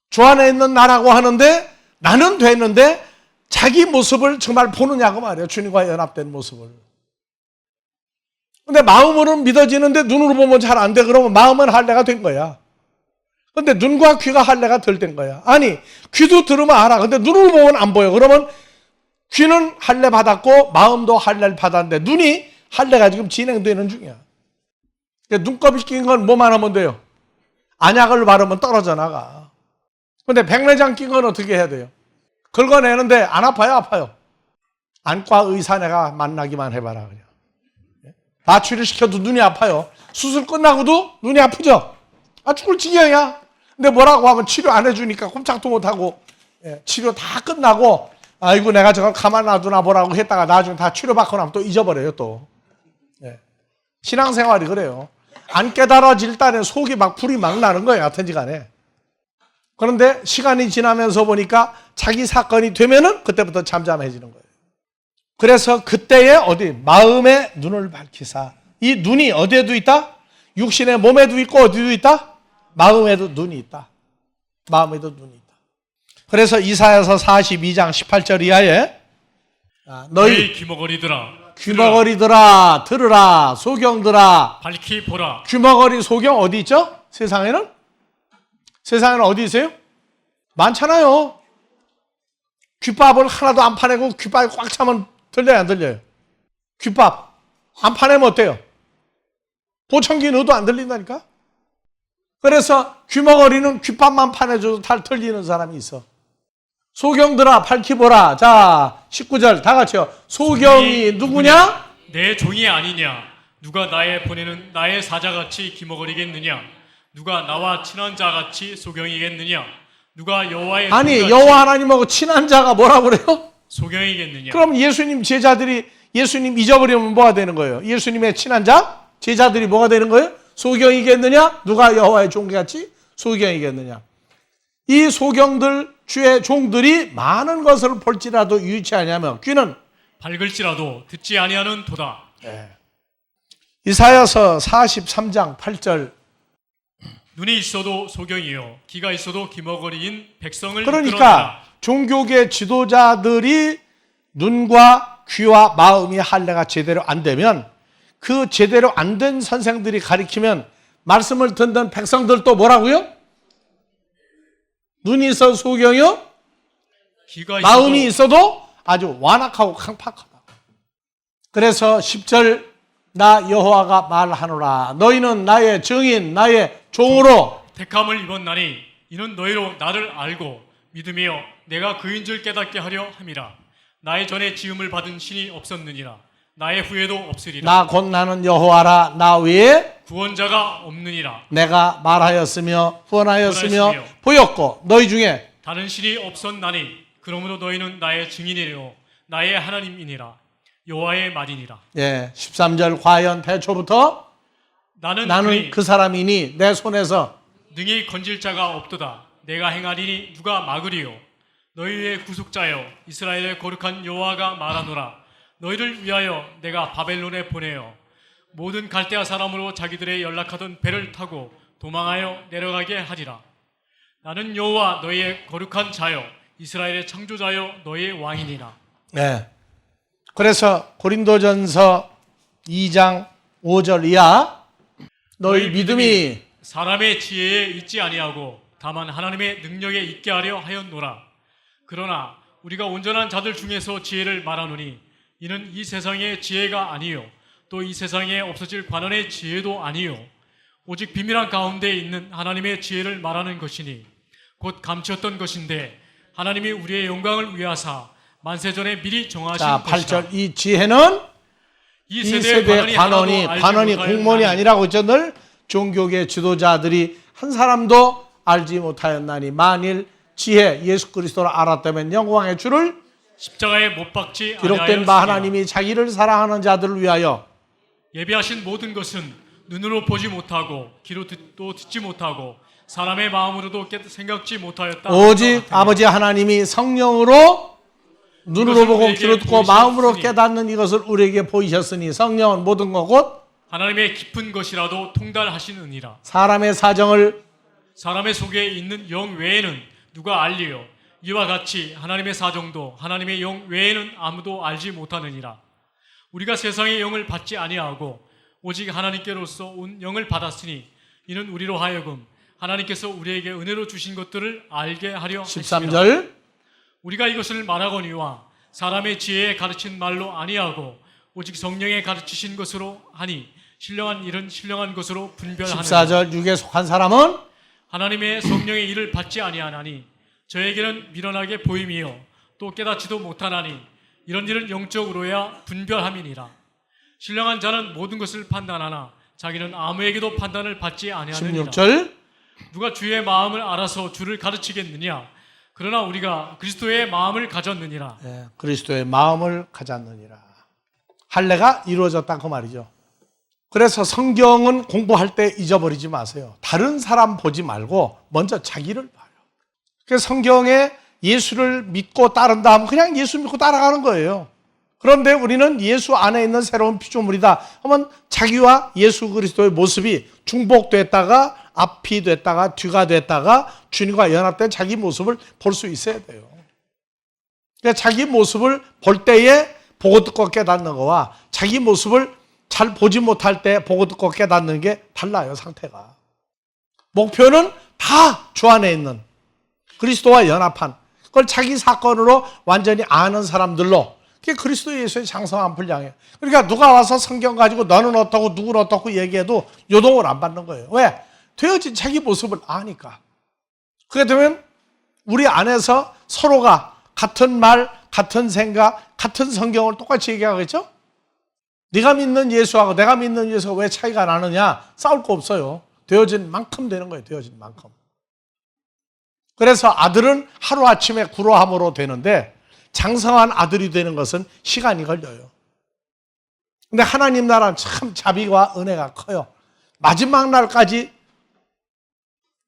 주 안에 있는 나라고 하는데 나는 됐는데 자기 모습을 정말 보느냐고 말이에요. 주님과 연합된 모습을. 근데 마음으로는 믿어지는데 눈으로 보면 잘 안 돼. 그러면 마음은 할례가 된 거야. 근데 눈과 귀가 할례가 덜 된 거야. 아니, 귀도 들으면 알아. 근데 눈으로 보면 안 보여. 그러면 귀는 할례 받았고 마음도 할례를 받았는데 눈이 할례가 지금 진행되는 중이야. 눈곱이 낀 건 뭐만 하면 돼요? 안약을 바르면 떨어져 나가. 근데 백내장 낀 건 어떻게 해야 돼요? 긁어내는데 안 아파요? 아파요? 안과 의사 내가 만나기만 해봐라 그냥. 다 치료시켜도 눈이 아파요. 수술 끝나고도 눈이 아프죠? 죽을 지경이야. 근데 뭐라고 하면 치료 안 해주니까 꼼짝도 못하고 치료 다 끝나고 아이고 내가 저걸 가만 놔두나 보라고 했다가 나중에 다 치료받고 나면 또 잊어버려요 또. 신앙생활이 그래요. 안 깨달아질 때 속이 막 불이 막 나는 거예요. 하여튼지 간에. 그런데 시간이 지나면서 보니까 자기 사건이 되면은 그때부터 잠잠해지는 거예요. 그래서 그때에 마음의 눈을 밝히사. 이 눈이 어디에도 있다? 육신의 몸에도 있고 어디도 있다? 마음에도 눈이 있다. 마음에도 눈이 있다. 그래서 이사야서 42장 18절 이하에 너희 귀머거리들아 들으라 소경들아 밝히 보라. 귀머거리 소경 어디 있죠? 세상에는 어디 있어요? 많잖아요. 귓밥을 하나도 안 파내고 귓밥이 꽉 차면 들려요 안 들려요? 귓밥 안 파내면 어때요? 보청기 넣어도 안 들린다니까? 그래서 귀머거리는 귓밥만 파내줘도 다 들리는 사람이 있어. 소경들아 밝히 보라. 자 19절 다 같이요. 소경이 누구냐? 내 종이 아니냐? 누가 나의 보내는 나의 사자같이 기머거리겠느냐? 누가 나와 친한 자같이 소경이겠느냐? 누가 여호와의 아니 종같이 여호와 하나님하고 친한 자가 뭐라고 그래요? 소경이겠느냐? 그럼 예수님 제자들이 예수님 잊어버리면 뭐가 되는 거예요? 예수님의 친한 자? 제자들이 뭐가 되는 거예요? 소경이겠느냐? 누가 여호와의 종같이 소경이겠느냐? 이 소경들 주의 종들이 많은 것을 볼지라도 유의치 아니하며 귀는 밝을지라도 듣지 아니하는 도다. 이사야서 43장 8절 눈이 있어도 소경이요 귀가 있어도 기머거리인 백성을 그러니까 이끌어내라. 종교계 지도자들이 눈과 귀와 마음이 할례가 제대로 안 되면 그 제대로 안 된 선생들이 가리키면 말씀을 듣는 백성들도 뭐라고요? 눈이 있어도 소경이요? 마음이 있어도 아주 완악하고 강팍하다. 그래서 10절 나 여호와가 말하노라 너희는 나의 증인 나의 종으로 택함을 입었나니 이는 너희로 나를 알고 믿으며 내가 그인 줄 깨닫게 하려 함이라. 나의 전에 지음을 받은 신이 없었느니라. 나의 후에도 없으리라. 나 곧 나는 여호와라 나 외에 구원자가 없느니라. 내가 말하였으며 후원하였으며 보였고 너희 중에 다른 신이 없었나니 그러므로 너희는 나의 증인이요 나의 하나님이니라. 여호와의 말이니라. 13절 과연 태초부터 나는 그 사람이니 내 손에서 능히 건질 자가 없도다. 내가 행하리니 누가 막으리요. 너희의 구속자여 이스라엘의 거룩한 여호와가 말하노라. 너희를 위하여 내가 바벨론에 보내어 모든 갈대아 사람으로 자기들의 연락하던 배를 타고 도망하여 내려가게 하리라. 나는 여호와 너희의 거룩한 자여 이스라엘의 창조자여 너희의 왕이니라. 그래서 고린도전서 2장 5절 이하 너희 믿음이 사람의 지혜에 있지 아니하고 다만 하나님의 능력에 있게 하려 하였노라. 그러나 우리가 온전한 자들 중에서 지혜를 말하노니 이는 이 세상의 지혜가 아니요 또 이 세상에 없어질 관원의 지혜도 아니요 오직 비밀한 가운데 있는 하나님의 지혜를 말하는 것이니 곧 감추었던 것인데 하나님이 우리의 영광을 위하사 만세전에 미리 정하신 것이다. 8절 이 지혜는 이 세대 관원이 공무원이 아니라고 했죠. 늘 종교계 지도자들이 한 사람도 알지 못하였나니 만일 지혜 예수 그리스도를 알았다면 영광의 주를 십자가에 못 박지 기록된 바 하나님이 자기를 사랑하는 자들을 위하여 예비하신 모든 것은 눈으로 보지 못하고 귀로 듣도 듣지 못하고 사람의 마음으로도 생각지 못하였다. 오직 아버지 하나님이 성령으로 눈으로 보고 우리에게 귀로 듣고 보이셨으니 마음으로 깨닫는 이것을 우리에게 보이셨으니 성령은 모든 것 곧 하나님의 깊은 것이라도 통달하시느니라. 사람의 사정을 사람의 속에 있는 영 외에는 누가 알리요? 이와 같이 하나님의 사정도 하나님의 영 외에는 아무도 알지 못하느니라. 우리가 세상의 영을 받지 아니하고 오직 하나님께로서 온 영을 받았으니 이는 우리로 하여금 하나님께서 우리에게 은혜로 주신 것들을 알게 하려 하심이라. 13절 우리가 이것을 말하거니와 사람의 지혜에 가르친 말로 아니하고 오직 성령에 가르치신 것으로 하니 신령한 일은 신령한 것으로 분별하느니라. 14절 육에 속한 사람은 하나님의 성령의 일을 받지 아니하나니 저에게는 미련하게 보임이요 또 깨닫지도 못하나니 이런 일은 영적으로야 분별함이니라. 신령한 자는 모든 것을 판단하나 자기는 아무에게도 판단을 받지 아니하느니라. 16절 누가 주의 마음을 알아서 주를 가르치겠느냐? 그러나 우리가 그리스도의 마음을 가졌느니라. 그리스도의 마음을 가졌느니라. 할례가 이루어졌다 그 말이죠. 그래서 성경은 공부할 때 잊어버리지 마세요. 다른 사람 보지 말고 먼저 자기를 봐요. 그래서 성경에 예수를 믿고 따른다 하면 그냥 예수 믿고 따라가는 거예요. 그런데 우리는 예수 안에 있는 새로운 피조물이다 하면 자기와 예수 그리스도의 모습이 중복됐다가 앞이 됐다가 뒤가 됐다가 주님과 연합된 자기 모습을 볼 수 있어야 돼요. 그러니까 자기 모습을 볼 때에 보고 듣고 깨닫는 거와 자기 모습을 잘 보지 못할 때 보고 듣고 깨닫는 게 달라요, 상태가. 목표는 다 주 안에 있는 그리스도와 연합한 그걸 자기 사건으로 완전히 아는 사람들로 그게 그리스도 예수의 장성한 분량이에요. 그러니까 누가 와서 성경 가지고 너는 어떻고 누구는 어떻고 얘기해도 요동을 안 받는 거예요. 왜? 되어진 자기 모습을 아니까. 그렇게 되면 우리 안에서 서로가 같은 말, 같은 생각, 같은 성경을 똑같이 얘기하겠죠? 네가 믿는 예수하고 내가 믿는 예수가 왜 차이가 나느냐? 싸울 거 없어요. 되어진 만큼 되는 거예요. 되어진 만큼. 그래서 아들은 하루아침에 구로함으로 되는데 장성한 아들이 되는 것은 시간이 걸려요. 근데 하나님 나라는 참 자비와 은혜가 커요. 마지막 날까지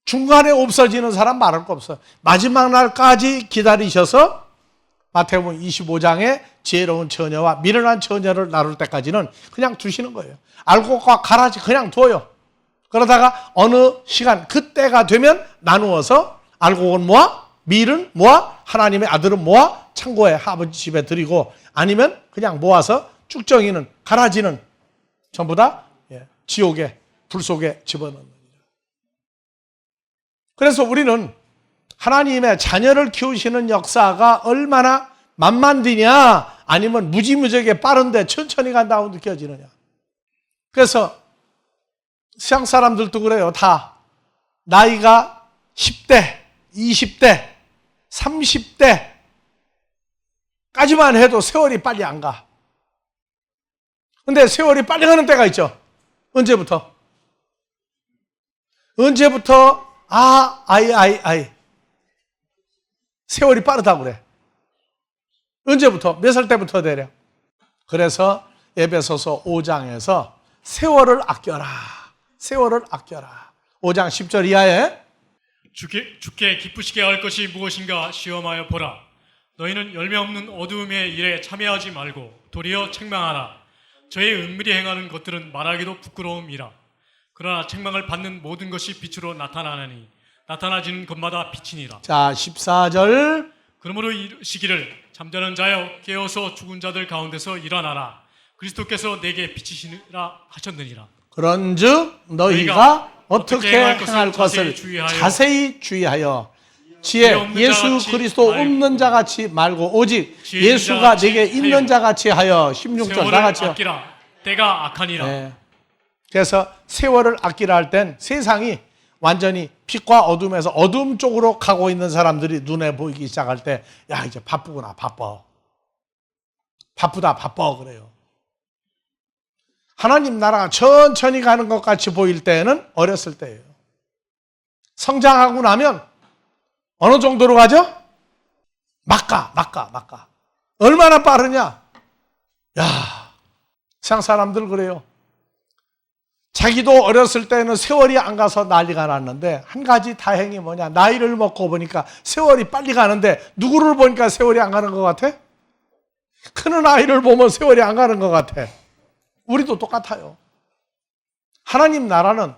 중간에 없어지는 사람 말할 거 없어요. 마지막 날까지 기다리셔서 마태복음 25장에 지혜로운 처녀와 미련한 처녀를 나눌 때까지는 그냥 두시는 거예요. 알고 가라지 그냥 둬요. 그러다가 어느 시간 그때가 되면 나누어서 알곡은 모아 밀은 모아 하나님의 아들은 모아 창고에 아버지 집에 드리고 아니면 그냥 모아서 쭉정이는 가라지는 전부 다 지옥의 불 속에 집어넣는. 그래서 우리는 하나님의 자녀를 키우시는 역사가 얼마나 만만디냐 아니면 무지무지하게 빠른데 천천히 간다고 느껴지느냐. 그래서 세상 사람들도 그래요. 다 나이가 10대, 20대, 30대까지만 해도 세월이 빨리 안 가. 근데 세월이 빨리 가는 때가 있죠. 언제부터? 아이. 세월이 빠르다고 그래. 언제부터? 몇 살 때부터 되려? 그래서 에베소서 5장에서 세월을 아껴라. 세월을 아껴라. 5장 10절 이하에 주께 기쁘시게 할 것이 무엇인가 시험하여 보라. 너희는 열매 없는 어두움의 일에 참여하지 말고 도리어 책망하라. 저의 은밀히 행하는 것들은 말하기도 부끄러움이라. 그러나 책망을 받는 모든 것이 빛으로 나타나나니 나타나지는 것마다 빛이니라. 자, 14절 그러므로 이르시기를 잠자는 자여 깨어서 죽은 자들 가운데서 일어나라. 그리스도께서 내게 비치시니라 하셨느니라. 그런즉 너희가 어떻게 행할 것을 자세히 주의하여 지혜 예수 그리스도 없는 자같이 말고 오직 예수가 내게 있는 자같이 하여 16절 나같이 아끼라. 때가 악하니라. 네. 그래서 세월을 아끼라 할 땐 세상이 완전히 빛과 어둠에서 어둠 쪽으로 가고 있는 사람들이 눈에 보이기 시작할 때 야 이제 바쁘구나 바빠. 바쁘다 바빠 그래요. 하나님 나라가 천천히 가는 것 같이 보일 때는 어렸을 때예요. 성장하고 나면 어느 정도로 가죠? 막 가. 얼마나 빠르냐? 야, 세상 사람들 그래요. 자기도 어렸을 때는 세월이 안 가서 난리가 났는데 한 가지 다행이 뭐냐? 나이를 먹고 보니까 세월이 빨리 가는데 누구를 보니까 세월이 안 가는 것 같아? 크는 아이를 보면 세월이 안 가는 것 같아. 우리도 똑같아요. 하나님 나라는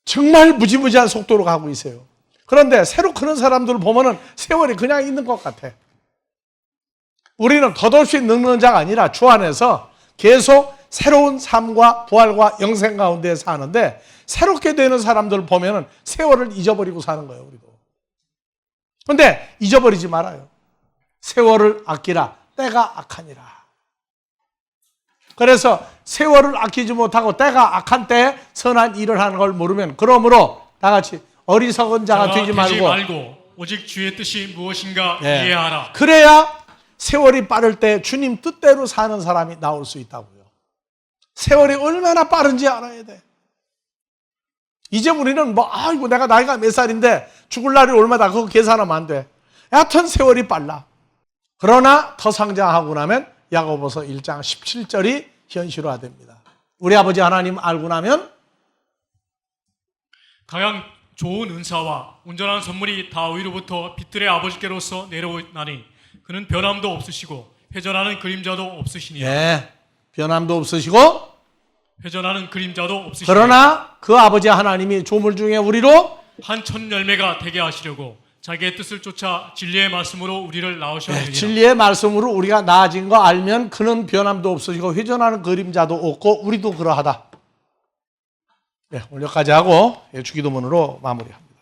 정말 무지무지한 속도로 가고 있어요. 그런데 새로 크는 사람들을 보면 세월이 그냥 있는 것 같아. 우리는 덧없이 늙는 자가 아니라 주 안에서 계속 새로운 삶과 부활과 영생 가운데 사는데, 새롭게 되는 사람들을 보면 세월을 잊어버리고 사는 거예요, 우리도. 그런데 잊어버리지 말아요. 세월을 아끼라, 때가 악하니라. 그래서 세월을 아끼지 못하고 때가 악한 때에 선한 일을 하는 걸 모르면, 그러므로 다 같이 어리석은 자가 되지 말고 오직 주의 뜻이 무엇인가 예. 이해하라. 그래야 세월이 빠를 때 주님 뜻대로 사는 사람이 나올 수 있다고요. 세월이 얼마나 빠른지 알아야 돼. 이제 우리는 아이고 내가 나이가 몇 살인데 죽을 날이 얼마다 그거 계산하면 안 돼. 여하튼 세월이 빨라. 그러나 더 상장하고 나면 야고보서 1장 17절이 현실화됩니다. 우리 아버지 하나님 알고 나면 가장 좋은 은사와 온전한 선물이 다윗으로부터 빛들의 아버지께로서 내려오나니 그는 변함도 없으시고 회전하는 그림자도 없으시니라. 예, 변함도 없으시고 회전하는 그림자도 없으시니 그러나 그 아버지 하나님이 조물 중에 우리로 한 천 열매가 되게 하시려고 자기의 뜻을 쫓아 진리의 말씀으로 우리를 낳으셨느니라. 진리의 말씀으로 우리가 나아진 거 알면 그는 변함도 없으시고 회전하는 그림자도 없고 우리도 그러하다. 네, 오늘 여기까지 하고 주기도문으로 마무리합니다.